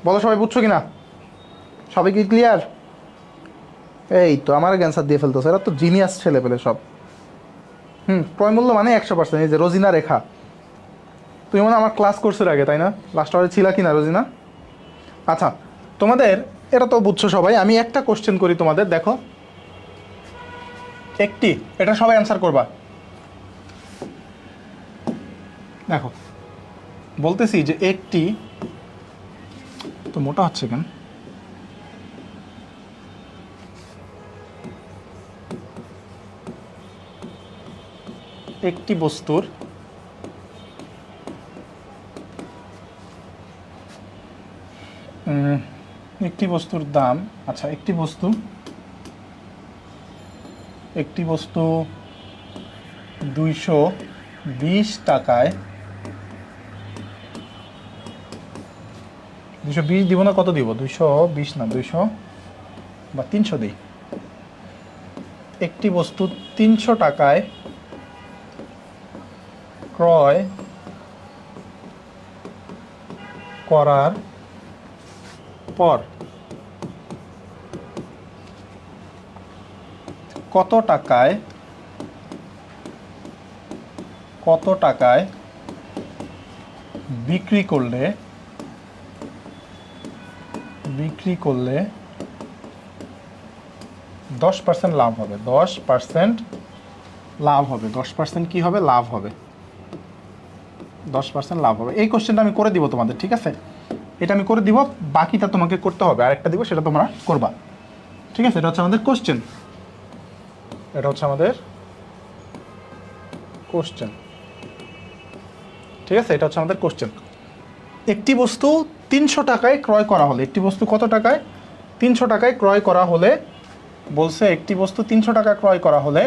বলো সবাই বুঝছো কিনা? সবাই কি ক্লিয়ার? এই তো আমার অ্যান্সার দিয়ে ফেলতো, এরা তো জিনিয়াস ছেলে পেলে সব। ক্রয় মূল্য মানে 100%। এই যে রোজিনা রেখা, তুমি মনে আমার ক্লাস কোর্সের আগে, তাই না? লাস্ট আওয়ারে ছিলা কি না রোজিনা? আচ্ছা তোমাদের এটা তো বুঝছো সবাই। আমি একটা কোশ্চেন করি তোমাদের, দেখো একটি, এটা সবাই অ্যান্সার করবা। দেখো বলতেছি যে একটি, তো মোটা হচ্ছে কেন? একটি বস্তুর দাম, আচ্ছা একটি বস্তু 220 টাকায়, 220 দিব না, কত দিব? 220 না, 200 বা 300 দিই, একটি বস্তু 300 টাকায় ক্রয় করার পর কত টাকায় বিক্রি করলে 10% লাভ হবে। 10% লাভ হবে। 10% কি হবে? লাভ হবে। 10% লাভ হবে। এই কোশ্চেনটা আমি করে দিব তোমাদের, ঠিক আছে? এটা আমি করে দিব, বাকিটা তোমাকে করতে হবে। আরেকটা দিব, সেটা তোমরা করবা, ঠিক আছে? এটা হচ্ছে আমাদের কোশ্চেন। ঠিক আছে, এটা হচ্ছে আমাদের কোশ্চেন। একটি বস্তু 300 টাকায় ক্রয় করা হলে, একটি বস্তু কত টাকায়? 300 টাকায় ক্রয় করা হলে, বলছে একটি বস্তু 300 টাকায় ক্রয় করা হলে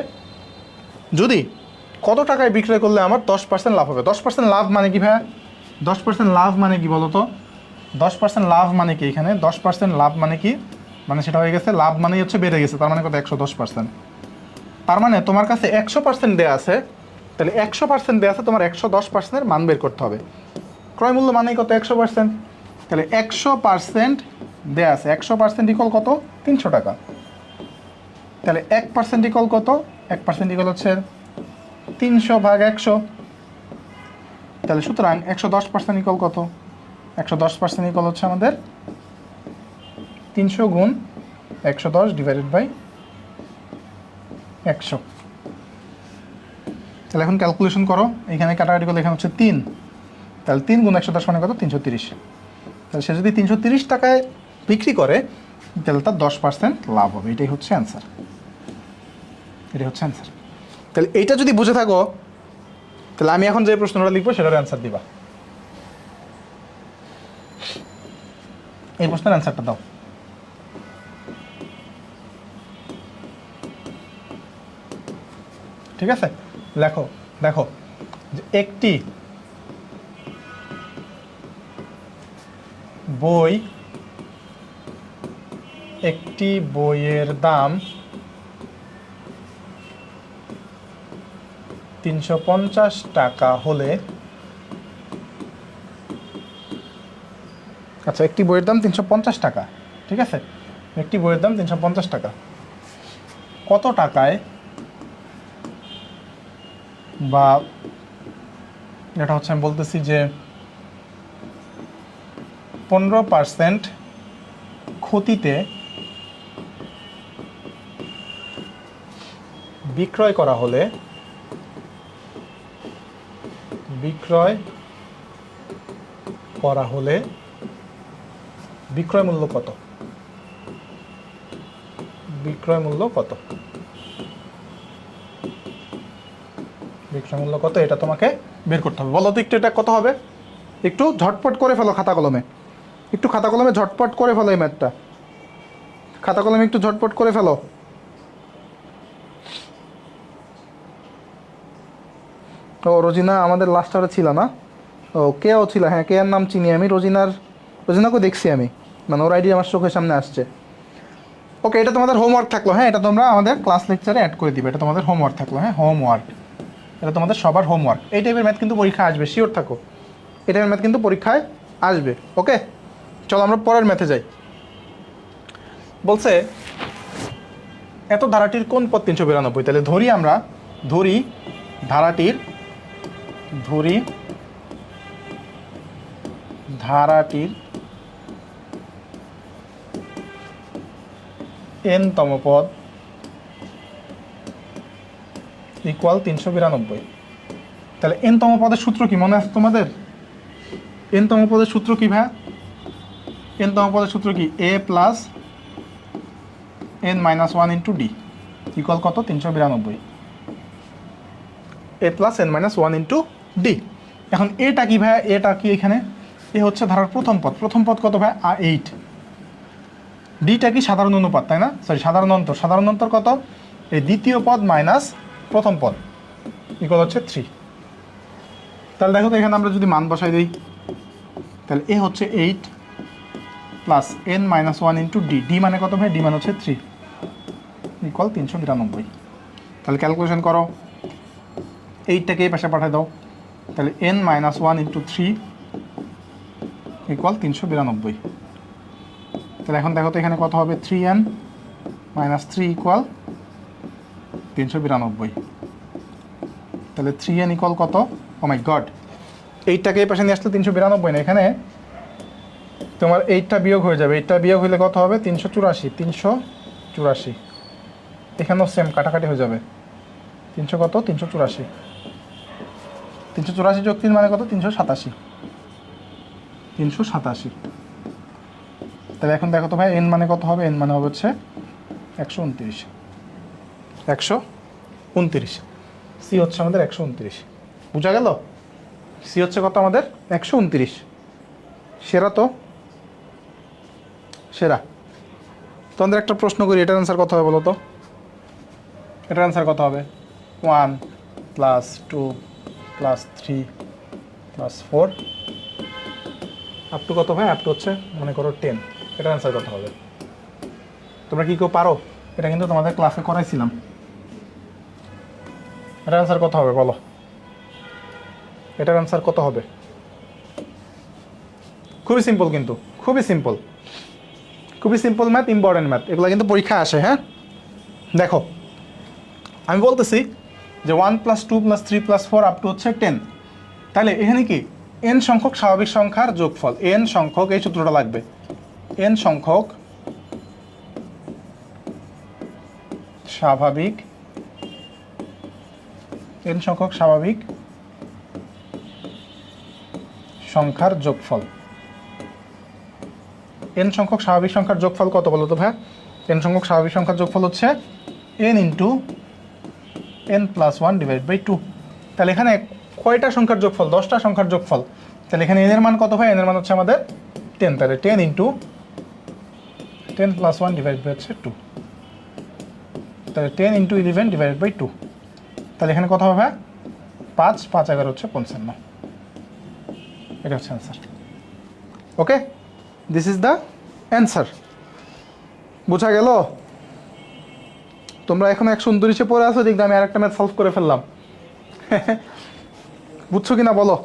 যদি কত টাকায় বিক্রয় করলে আমার 10% লাভ হবে। 10% লাভ মানে কি ভাইয়া? 10% লাভ মানে কি বলো তো? 10% লাভ মানে কি? এখানে 10% লাভ মানে কি? মানে সেটা হয়ে গেছে, লাভ মানেই হচ্ছে বেড়ে গেছে, তার মানে কত? 110%। তার মানে তোমার কাছে 100% দেয়া আছে, তাহলে 100% দেয়া আছে, তোমার 110%-এর মান বের করতে হবে। ক্রয় মূল্য মানেই কত? 100%। তাহলে 100% দেয়া আছে, 100% ইকুয়াল কত? 300 টাকা। তাহলে 1% ইকুয়াল কত? 1% ইকুয়াল হচ্ছে 300/100। তাহলে সুতরাং 110% ইকুয়াল কত? 110% ইকুয়াল হচ্ছে আমাদের 300 গুণ 110/100। তাহলে এখন ক্যালকুলেশন করো, এখানে কাটাকাটি করলে এখানে হচ্ছে 3, তাহলে 3 গুণ 110 মানে কত? 330। তাহলে সে যদি 330 টাকায় বিক্রি করে, তাহলে তার 10% লাভ হবে। এটাই হচ্ছে অ্যান্সার। তাহলে এইটা যদি বুঝে থাকো, তাহলে আমি এখন যে প্রশ্নটা লিখবো সেটার অ্যান্সার দিবা। এই প্রশ্নের অ্যান্সারটা দাও। ঠিক আছে, দেখো যে একটি বইয়ের দাম 350 টাকা হলে, আচ্ছা একটি বইয়ের দাম 350 টাকা, ঠিক আছে? একটি বইয়ের দাম 350 টাকা। কত টাকায়, বা এটা হচ্ছে আমি বলতেছি যে 15% ক্ষতিতে বিক্রয় করা হলে বিক্রয় মূল্য কত? এটা তোমাকে বের করতে হবে। বলো তো একটু, এটা কত হবে? একটু ঝটপট করে ফেলো খাতা কলমে, ঝটপট করে ফেলো এই ম্যাথটা। খাতা কলমে একটু ঝটপট করে ফেলো। ও রোজিনা আমাদের লাস্ট আওয়ারে ছিল না? ও কেও ছিল, হ্যাঁ কেয়ার নাম চিনি আমি। রোজিনাকে দেখছি আমি, মানে ওর আইডি আমার চোখের সামনে আসছে। ওকে, এটা তোমাদের হোমওয়ার্ক থাকলো। হ্যাঁ, এটা তোমরা আমাদের ক্লাস লেকচারে অ্যাড করে দিবে। এটা তোমাদের হোমওয়ার্ক থাকলো। হ্যাঁ, এটা তোমাদের সবার হোমওয়ার্ক। এই টাইপের ম্যাথ কিন্তু পরীক্ষায় আসবে, শিওর থাকো। এই টাইপের ম্যাথ কিন্তু পরীক্ষায় আসবে। ওকে, চলো আমরা পরের ম্যাথে যাই। বলছে এত ধারাটির কোন পদ 392? তাহলে ধরি ধারাটির n-তম পদ ইকুয়াল 392। তাহলে n-তম পদের সূত্র কি মনে আছে তোমাদের? n-তম পদের সূত্র কি ভাই? n-তম পদের সূত্র কি? a plus n-1 into D equal কত? 392। a plus n-1 into D. এখন এটা কি ভাই? এটা কি এখানে? এ হচ্ছে ধারার প্রথম পদ কত ভাই? 8। ডিটা কি? সাধারণ অনুপাত, তাই না? সাধারণ অন্তর কত? এই দ্বিতীয় পদ মাইনাস প্রথম পদ ইকুয়াল হচ্ছে 3। তাহলে দেখো তো, এখানে আমরা যদি মান বসাই দিই, তাহলে এ হচ্ছে 8 plus n-1 into D. D মানে কত ভাই? ডি মানে হচ্ছে 3 ইকুয়াল 392। তাহলে ক্যালকুলেশন করো, 8টাকে এই পাশে পাঠিয়ে দাও, তাহলে n - 1 × 3 = 392। তাহলে এখন দেখো তো এখানে কত হবে, 3n - 3 = 392। তাহলে 3n = কত, ও মাই গড, 8টাকে এই পাশে নিয়ে আসলে 392 না, এখানে তোমার 8টা বিয়োগ হয়ে যাবে, 8টা বিয়োগ হলে কত হবে, 384। এখানেও সেম কাটাকাটি হয়ে যাবে, 300 কত, 384। 384 যোগ 3 মানে কত, 387। তাহলে এখন দেখো তো ভাই n মানে কত হবে, n মানে হবে হচ্ছে 129। 129, সি হচ্ছে আমাদের 129। বুঝা গেল, সি হচ্ছে কত আমাদের 129। সেরা তো, সেরা। তোমাদের একটা প্রশ্ন করি, এটার অ্যান্সার কত হবে বলো তো, এটার অ্যান্সার কত হবে, 1 + 2 + 3 + 4 আপ টু কত ভাই, আপ টু হচ্ছে মনে করো 10। এটার অ্যান্সার কত হবে, তোমরা কি কেউ পারো? এটা কিন্তু তোমাদের ক্লাসে করাইছিলাম। এটার অ্যান্সার কত হবে বলো, এটার অ্যান্সার কত হবে? খুবই সিম্পল, কিন্তু খুবই সিম্পল, খুবই সিম্পল ম্যাথ, ইম্পর্টেন্ট ম্যাথ, এগুলো কিন্তু পরীক্ষা আসে। হ্যাঁ দেখো, আমি বলতেছি যে 1 + 2 + 3 + 4 আপ টু হচ্ছে 10। তাহলে এখানে কি n সংখ্যক স্বাভাবিক সংখ্যার যোগফল, n সংখ্যক, এই সূত্রটা লাগবে, n সংখ্যক স্বাভাবিক, n সংখ্যক স্বাভাবিক সংখ্যার যোগফল। n সংখ্যক স্বাভাবিক সংখ্যার যোগফল কত বলো তো ভাই? n সংখ্যক স্বাভাবিক সংখ্যার যোগফল হচ্ছে n × n + 1 / 2। তাহলে এখানে কয়টা সংখ্যার যোগফল, 10টা সংখ্যার যোগফল। তাহলে এখানে n এর মান কত ভাই, n এর মান হচ্ছে আমাদের 10। তাহলে 10 × 10 + 1 / 2, তাহলে 10 × 11 / 2। তাহলে এখানে কত হবে ভাই, 5 × 5 = 11 হচ্ছে 55। এটা হচ্ছে answer. Okay, this is the answer. বোঝা গেল? তোমরা এখন 129-এ পড়ে আসো, দেখবে আমি আরেকটা ম্যাথ সলভ করে ফেললাম। বুঝছো কিনা বলো?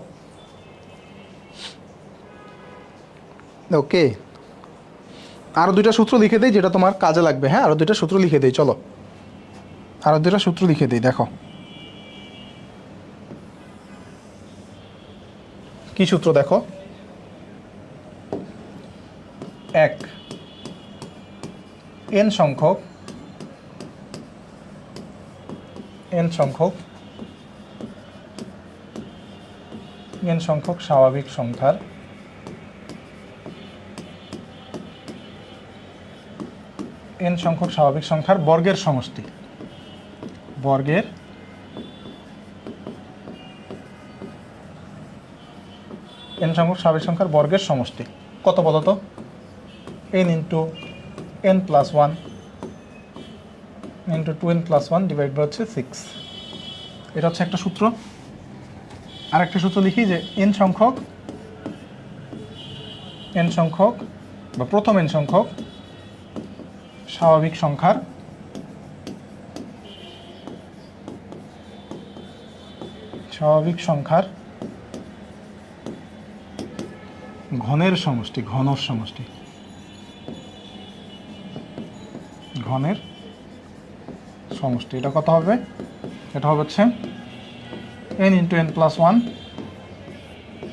ওকে, আরও 2টা সূত্র লিখে দিই যেটা তোমার কাজে লাগবে। হ্যাঁ, আরও 2টা সূত্র লিখে দিই, চলো আরও 2টা সূত্র লিখে দিই। দেখো কি সূত্র, দেখো, 1 n সংখ্যক স্বাভাবিক সংখ্যার বর্গের সমষ্টি, n সংখ্যক স্বাভাবিক সংখ্যার বর্গের সমষ্টি কত বলো তো, n × n + 1 × 2n + 1 / 6। এটা হচ্ছে একটা সূত্র। আরেকটা সূত্র লিখি যে n সংখ্যক বা প্রথম n সংখ্যক স্বাভাবিক সংখ্যার ঘনের সমষ্টি, এটা কত হবে, এটা হবে হচ্ছে n × n + 1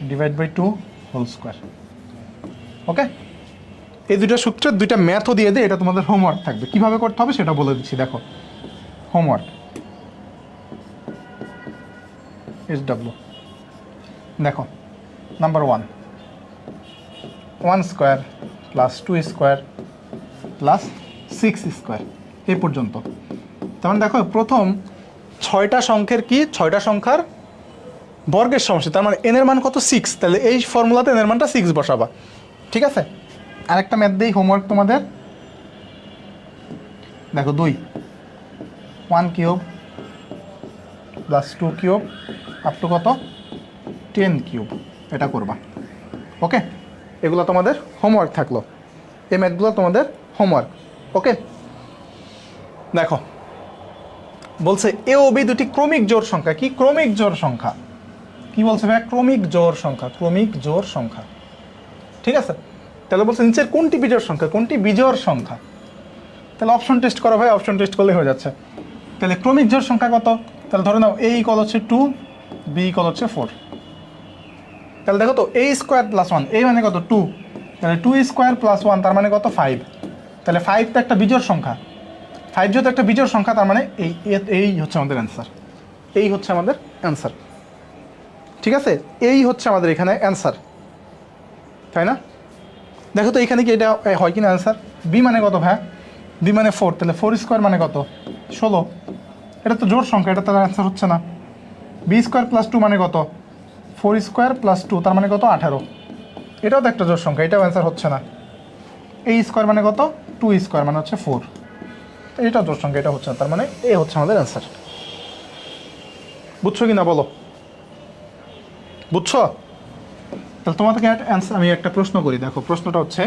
/ 2 হোল স্কোয়ার। ওকে, এই 2টা সূত্রের 2টা ম্যাথও দিয়ে দিই, এটা তোমাদের হোমওয়ার্ক থাকবে, কিভাবে করতে হবে সেটা বলে দিচ্ছি। দেখো হোমওয়ার্ক, SW, দেখো নাম্বার 1, 1² + 2² + 6² এই পর্যন্ত। তার দেখো প্রথম 6টা সংখ্যার কি, 6টা সংখ্যার বর্গের সমষ্টি, তার মানে n এর মান কত, 6। তাহলে এই ফর্মুলাতে n এর মানটা 6 বসাবা। ঠিক আছে, আরেকটা ম্যাথ দিই হোমওয়ার্ক তোমাদের। দেখো 2, 1³ + 2³ আপ টু কত, 10³ এটা করবা। ওকে, এগুলো তোমাদের হোমওয়ার্ক থাকলো, এই ম্যাথগুলো তোমাদের হোমওয়ার্ক। ওকে, দেখো বলছে এ ও বি দুটি ক্রমিক জোড় সংখ্যা। কি ক্রমিক জোড় সংখ্যা? কি বলছে ভাই? ক্রমিক জোড় সংখ্যা, ক্রমিক জোড় সংখ্যা। ঠিক আছে, তাহলে বলছে নিচের কোনটি বিজোড় সংখ্যা? কোনটি বিজোড় সংখ্যা? তাহলে অপশন টেস্ট করো ভাই, অপশন টেস্ট করলে হয়ে যাচ্ছে। তাহলে ক্রমিক জোড় সংখ্যা কত? তাহলে ধরে নাও এ ইকুয়াল হচ্ছে 2, বি ইকুয়াল হচ্ছে 4। তাহলে দেখো তো এ স্কোয়ার প্লাস 1, এই মানে কত? 2। তাহলে 2 স্কোয়ার প্লাস 1 তার মানে কত? 5। তাহলে 5 তো একটা বিজোড় সংখ্যা। 5 যেহেতু একটা বিজোড় সংখ্যা, তার মানে এই হচ্ছে আমাদের অ্যান্সার। এই হচ্ছে আমাদের অ্যান্সার। ঠিক আছে, এই হচ্ছে আমাদের এখানে অ্যান্সার, তাই না? দেখো তো এখানে কি এটা হয় কিনা অ্যান্সার? বি মানে কত ভাই? বি মানে 4, তাহলে 4 স্কোয়ার মানে কত? 16। এটা তো জোড় সংখ্যা, এটা তার অ্যান্সার হচ্ছে না। বি স্কোয়ার প্লাস 2 মানে কত? 4 স্কোয়ার প্লাস 2 তার মানে কত? 18। এটাও তো একটা জোড় সংখ্যা, এটাও অ্যান্সার হচ্ছে না। এই স্কোয়ার মানে কত? 2 স্কোয়ার মানে হচ্ছে 4। এটাও জোড় সংখ্যা, এটা হচ্ছে না, তার মানে এ হচ্ছে আমাদের অ্যান্সার। বুঝছো কি না বলো? বুঝছো? তাহলে তোমাদেরকে অ্যান্সার আমি একটা প্রশ্ন করি, দেখো প্রশ্নটা হচ্ছে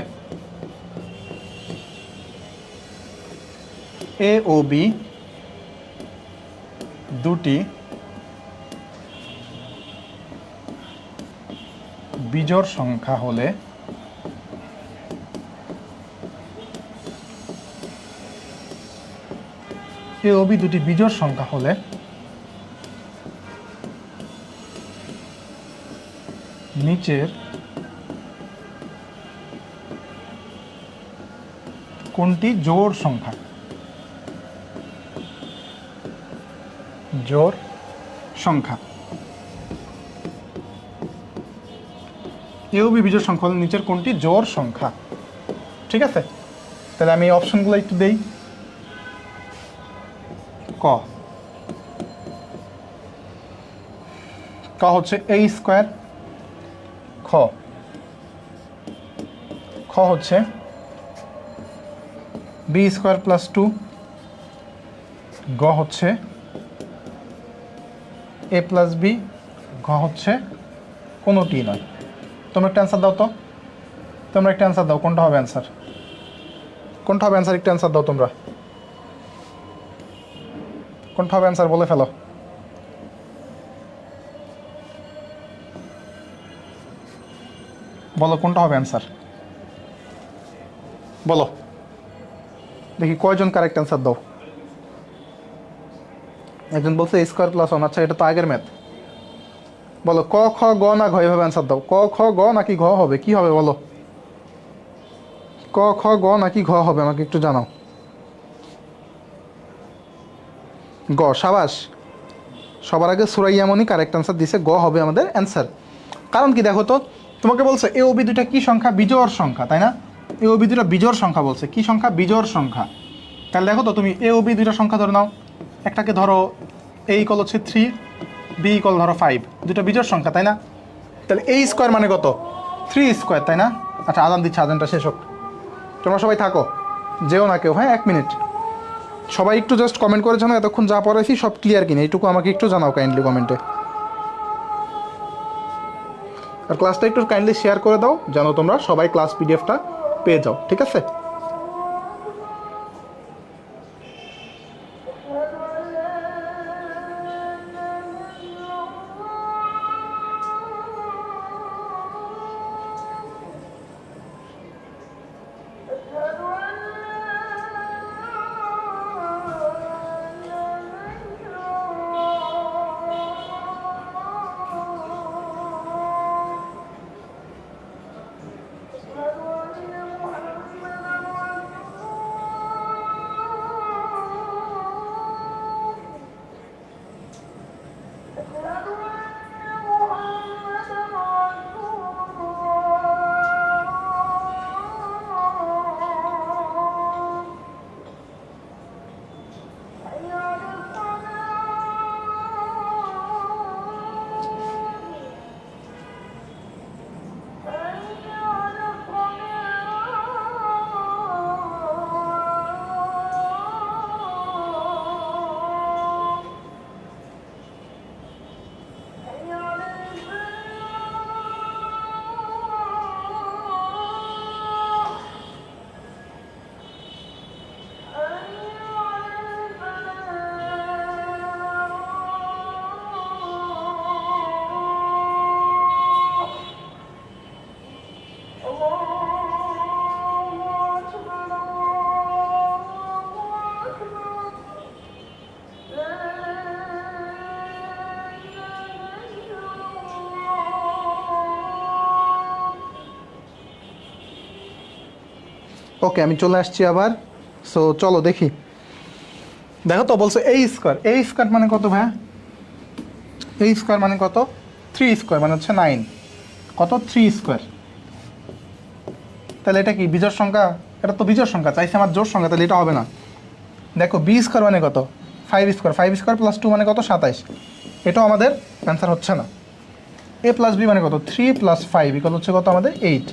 এ ও বি দুটি বিজোড় সংখ্যা হলে এ ও বি দুটি বিজোড় সংখ্যা হলে নিচের কোনটি জোড় সংখ্যা? জোড় সংখ্যা। এ ও বি বিজোড় সংখ্যা হলে নিচের কোনটি জোড় সংখ্যা? ঠিক আছে, তাহলে আমি অপশনগুলো একটু দেই। ক ক হচ্ছে এ স্কোয়ার। খ খ হচ্ছে বি স্কোয়ার প্লাস 2। গ হচ্ছে এ প্লাস বি। ঘ হচ্ছে কোনোটি নয়। তোমরা একটা অ্যান্সার দাও তো, তোমরা একটা অ্যান্সার দাও, কোনটা হবে অ্যান্সার? কোনটা হবে অ্যান্সার? একটা অ্যান্সার দাও তোমরা, কোনটা হবে অ্যান্সার বলে ফেলো। বলো কোনটা হবে অ্যান্সার, বলো দেখি কয়জন কারেক্ট অ্যান্সার দাও। একজন বলছে এ স্কোয়ার প্লাস 1। আচ্ছা, এটা তো আগের ম্যাথ। বলো ক খ গ না ঘ, এভাবে অ্যান্সার দাও। ক খ গ নাকি ঘ হবে? কি হবে বলো? ক খ গ নাকি ঘ হবে আমাকে একটু জানাও। গ, সাবাস। সবার আগে সুরাইয়ামনি কারেক্ট অ্যান্সার দিছে, গ হবে আমাদের অ্যান্সার। কারণ কি দেখো তো, তোমাকে বলছে এ ও বি দুটা কি সংখ্যা? বিজোড় সংখ্যা, তাই না? এ ও বি দুটা বিজোড় সংখ্যা বলছে। কি সংখ্যা? বিজোড় সংখ্যা। তাহলে দেখো তো, তুমি এ ও বি দুটা সংখ্যা ধরে নাও। একটাকে ধরো এ ইকুয়াল হচ্ছে 3, বি ইকুয়াল ধরো 5, দুটো বিজোড় সংখ্যা, তাই না? তাহলে এই স্কোয়ার মানে কত? 3 স্কোয়ার, তাই না? আচ্ছা, আজান দিচ্ছে, আজানটা শেষ হোক। তোমরা সবাই থাকো, যেও না কেউ, হ্যাঁ 1 মিনিট। সবাই একটু জাস্ট কমেন্ট করে জানাও এতক্ষণ যা পড়াইছি সব ক্লিয়ার কিনা, এইটুকু আমাকে একটু জানাও কাইন্ডলি কমেন্টে। আর ক্লাসটা একটু কাইন্ডলি শেয়ার করে দাও যেন তোমরা সবাই ক্লাস পিডিএফটা পেয়ে যাও, ঠিক আছে? ওকে, আমি চলে আসছি আবার। সো চলো দেখি। দেখো তো বলছে a স্কোয়ার মানে কত ভাইয়া? a স্কোয়ার মানে কত? 3 স্কোয়ার মানে হচ্ছে 9। কত? 3 স্কোয়ার। তাহলে এটা কি বিজোড় সংখ্যা? এটা তো বিজোড় সংখ্যা, চাইছে আমার জোড় সংখ্যা, তাহলে এটা হবে না। দেখো b স্কোয়ার মানে কত? 5 স্কোয়ার। 5 স্কোয়ার প্লাস 2 মানে কত? 27। এটাও আমাদের অ্যান্সার হচ্ছে না। a প্লাস b মানে কত? 3 প্লাস 5 ইকুয়াল হচ্ছে কত আমাদের? 8।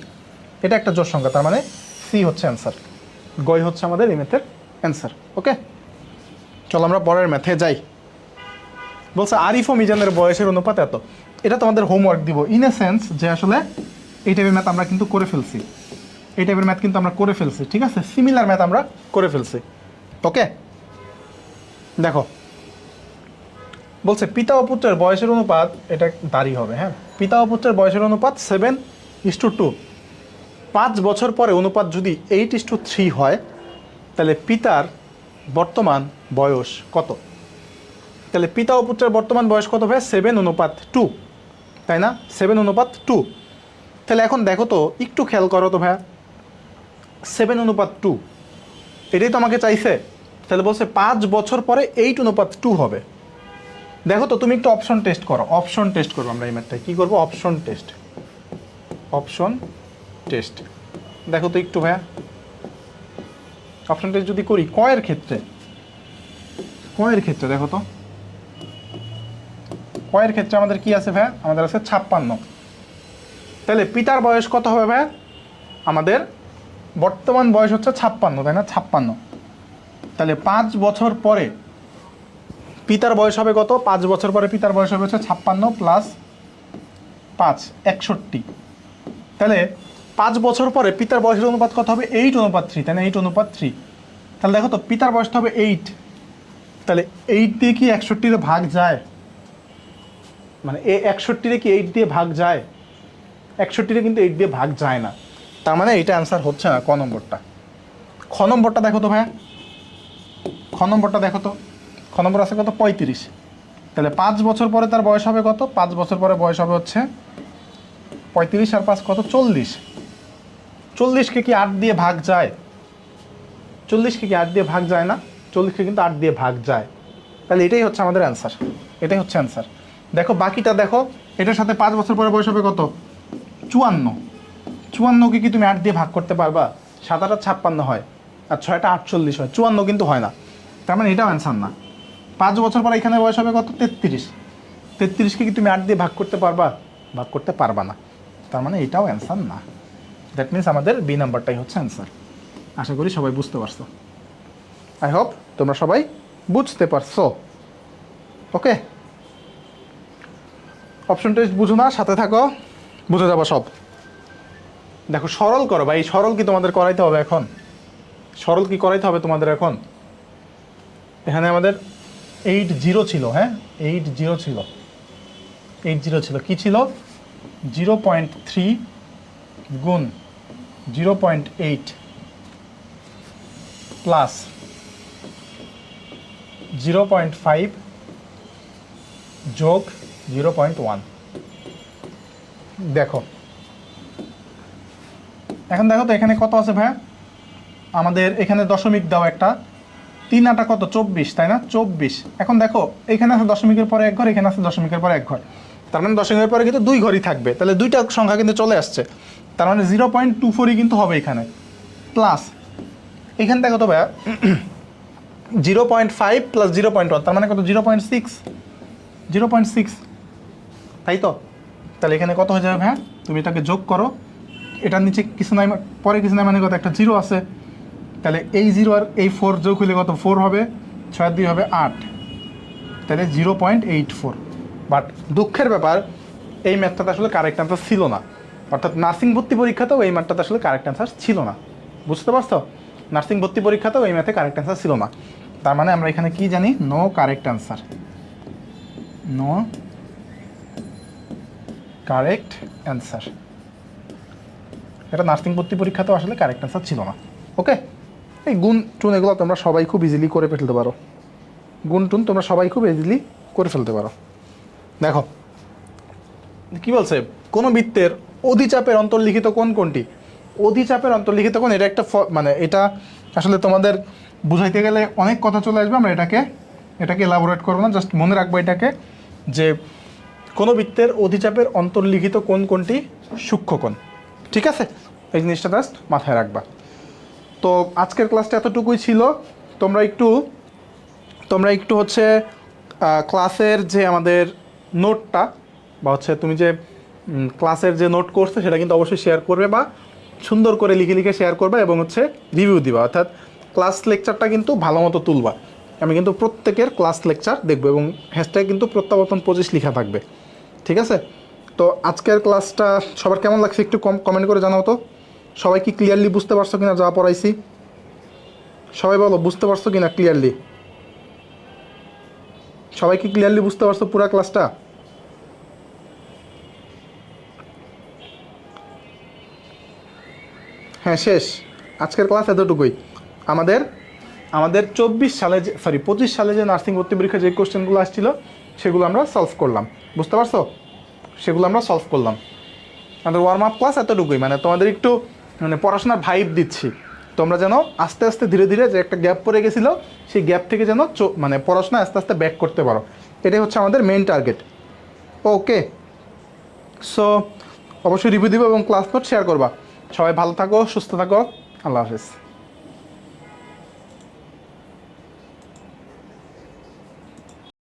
এটা একটা জোড় সংখ্যা, তার মানে সি হচ্ছে অ্যান্সার। গয় হচ্ছে আমাদের এই ম্যাথের অ্যান্সার। ওকে, চলো আমরা পরের ম্যাথে যাই। বলছে আরিফ ও মিজানের বয়সের অনুপাত এত। এটা তোমাদের হোমওয়ার্ক দিব ইন এ সেন্স যে আসলে এই টাইপের ম্যাথ আমরা কিন্তু করে ফেলছি। এই টাইপের ম্যাথ কিন্তু আমরা করে ফেলছি, ঠিক আছে? সিমিলার ম্যাথ আমরা করে ফেলছি। ওকে, দেখো বলছে পিতা ও পুত্রের বয়সের অনুপাত, এটা দাঁড়ি হবে, হ্যাঁ। পিতা ও পুত্রের বয়সের অনুপাত 7:2। 5 বছর পরে অনুপাত যদি 8:3 হয়, তাহলে পিতার বর্তমান বয়স কত? তাহলে পিতা ও পুত্রের বর্তমান বয়স কত ভাই? 7:2, তাই না? 7:2। তাহলে এখন দেখো তো, একটু খেয়াল করো তো ভাইয়া, 7:2 এটাই তো আমাকে চাইছে। তাহলে বলছে 5 বছর পরে 8:2 হবে। দেখো তো, তুমি একটু অপশন টেস্ট করো। অপশন টেস্ট করবো আমরা এই ম্যাথটায়। কী করবো? Option test. অপশন টেস্ট দেখো তো একটু ভাইয়া, অপশন টেস্ট যদি করি কয়ের ক্ষেত্রে, দেখো তো কয়ের ক্ষেত্রে আমাদের কি আছে ভাইয়া? আমাদের আছে 56। তাহলে পিতার বয়স কত হবে ভাইয়া? আমাদের বর্তমান বয়স হচ্ছে 56, তাই না? 56। তাহলে 5 বছর পরে পিতার বয়স হবে কত? 5 বছর পরে পিতার বয়স হবে হচ্ছে 56 প্লাস 5, 61। তাহলে 5 বছর পরে পিতার বয়সের অনুপাত কত হবে? 8:3, তাই না? 8:3। তাহলে দেখো তো, পিতার বয়সটা হবে 8। তাহলে 8 দিয়ে কি 61 ভাগ যায়? মানে 61 কি 8 দিয়ে ভাগ যায়? 61 কিন্তু 8 দিয়ে ভাগ যায় না। তার মানে এইটা অ্যান্সার হচ্ছে না, ক নম্বরটা। খ নম্বরটা দেখো তো ভাইয়া, খ নম্বরটা দেখো তো। খ নম্বর আছে কত? 35। তাহলে 5 বছর পরে তার বয়স হবে কত? 5 বছর পরে বয়স হবে হচ্ছে 35 আর 5 কত? 40। 40কে কি 8 দিয়ে ভাগ যায়? 40কে কি 8 দিয়ে ভাগ যায় না? 40কে কিন্তু 8 দিয়ে ভাগ যায়। তাহলে এটাই হচ্ছে আমাদের অ্যান্সার। এটাই হচ্ছে অ্যান্সার। দেখো বাকিটা দেখো, এটার সাথে 5 বছর পরে বয়স হবে কত? 54। 54কে কি তুমি 8 দিয়ে ভাগ করতে পারবা? 7 8 56 হয়, আর 6 8 48 হয়, 54 কিন্তু হয় না। তার মানে এটাও অ্যান্সার না। 5 বছর পরে এখানে বয়স হবে কত? 33। 33কে কি তুমি 8 দিয়ে ভাগ করতে পারবা? ভাগ করতে পারবা না। তার মানে এটাও অ্যান্সার না। দ্যাট মিনস আমাদের বি নাম্বারটাই হচ্ছে অ্যান্সার। আশা করি সবাই বুঝতে পারছো। আই হোপ তোমরা সবাই বুঝতে পারছো। ওকে, অপশন টেস্ট বুঝো না, সাথে থাকো, বুঝে যাবো সব। দেখো সরল করো ভাই, সরল কি তোমাদের করাইতে হবে এখন? সরল কি করাইতে হবে তোমাদের এখন? এখানে আমাদের 80 ছিল, হ্যাঁ 80 ছিল। 80 ছিল, কি ছিল? 0.3 গুণ 0.8 প্লাস 0.5 যোগ 0.1। দেখো এখন দেখো তো এখানে কত আছে ভাইয়া? আমাদের এখানে দশমিক দাও একটা, 3 আটা কত? 24, তাই না? 24। এখন দেখো এখানে আছে দশমিকের পরে এক ঘর, এখানে আছে দশমিকের পরে এক ঘর, তার মানে দশমিকের পরে কিন্তু 2 ঘরই থাকবে। তাহলে দুইটা সংখ্যা কিন্তু চলে আসছে, তার মানে 0.24 কিন্তু হবে এখানে। প্লাস এখানে দেখো তো ভাইয়া 0.5 প্লাস 0.1, তার মানে কত? 0.6। 0.6, তাই তো? তাহলে এখানে কত হয়ে যাবে ভাইয়া? তুমি এটাকে যোগ করো, এটার নিচে কিছু নাই, পরে কিছু নাই, মানে কত? একটা 0 আছে। তাহলে এই 0 আর এই 4 যোগ হলে কত? 4 হবে, 6 আর 2 হবে 8, তাহলে 0.84। বাট দুঃখের ব্যাপার, এই ম্যাথটাতে আসলে কারেক্ট অ্যান্সার ছিল না। অর্থাৎ নার্সিং ভর্তি পরীক্ষাতেও এই ম্যাথটাতে আসলে কারেক্ট অ্যান্সার ছিল না। বুঝতে পারছো? নার্সিং ভর্তি পরীক্ষাতেও এই ম্যাথে কারেক্ট অ্যান্সার ছিল না। তার মানে আমরা এখানে কি জানি? No correct answer. No correct answer. এটা নার্সিং ভর্তি পরীক্ষাতেও আসলে কারেক্ট অ্যান্সার ছিল না। ওকে, এই গুণ টুন এগুলো তোমরা সবাই খুব ইজিলি করে ফেলতে পারো। গুণ টুন তোমরা সবাই খুব ইজিলি করে ফেলতে পারো। দেখো কি বলছে, কোনো বৃত্তের অধিচাপের অন্তর্লিখিত কোণ কোনটি? অধিচাপের অন্তর্লিখিত কোণ, এটা একটা মানে এটা আসলে তোমাদের বুঝাইতে গেলে অনেক কথা চলে আসবে, আমরা এটাকে এলাবোরেট করবো না, জাস্ট মনে রাখবো এটাকে যে কোনো বৃত্তের অধিচাপের অন্তর্লিখিত কোণ কোনটি? সূক্ষ্ম কোণ। ঠিক আছে, এই জিনিসটা জাস্ট মাথায় রাখবা। তো আজকের ক্লাসটা এতটুকুই ছিল। তোমরা একটু হচ্ছে ক্লাসের যে আমাদের নোটটা বা হচ্ছে তুমি যে ক্লাসের যে নোট করছে সেটা কিন্তু অবশ্যই শেয়ার করবে, বা সুন্দর করে লিখে লিখে শেয়ার করবে, এবং হচ্ছে রিভিউ দিবা, অর্থাৎ ক্লাস লেকচারটা কিন্তু ভালো মতো তুলবা। আমি কিন্তু প্রত্যেকের ক্লাস লেকচার দেখবো, এবং হ্যাশট্যাগ কিন্তু প্রত্যাবর্তন 25 লেখা থাকবে। ঠিক আছে, তো আজকের ক্লাসটা সবার কেমন লাগছে একটু কমেন্ট করে জানাও তো। সবাই কি ক্লিয়ারলি বুঝতে পারছো কিনা যা পড়াইছি? সবাই বলো বুঝতে পারছো কিনা ক্লিয়ারলি? সবাই কি ক্লিয়ারলি বুঝতে পারছো পুরো ক্লাসটা? হ্যাঁ, শেষ। আজকের ক্লাস এতটুকুই। আমাদের আমাদের 25 সালে যে নার্সিং ভর্তি পরীক্ষা যে কোশ্চেনগুলো আসছিল সেগুলো আমরা সলভ করলাম। বুঝতে পারছো? সেগুলো আমরা সলভ করলাম। আমাদের ওয়ার্ম আপ ক্লাস এতটুকুই, মানে তোমাদের একটু মানে পড়াশোনার ভাইব দিচ্ছি, তোমরা যেন আস্তে আস্তে ধীরে ধীরে যে একটা গ্যাপ পড়ে গেছিলো সেই গ্যাপ থেকে যেন মানে পড়াশোনা আস্তে আস্তে ব্যাক করতে পারো, এটাই হচ্ছে আমাদের মেইন টার্গেট। ওকে, সো অবশ্যই রিভিউ দিবো এবং ক্লাস নোট শেয়ার করবা। সবাই ভালো থাকো, সুস্থ থাকো, আল্লাহ হাফেজ।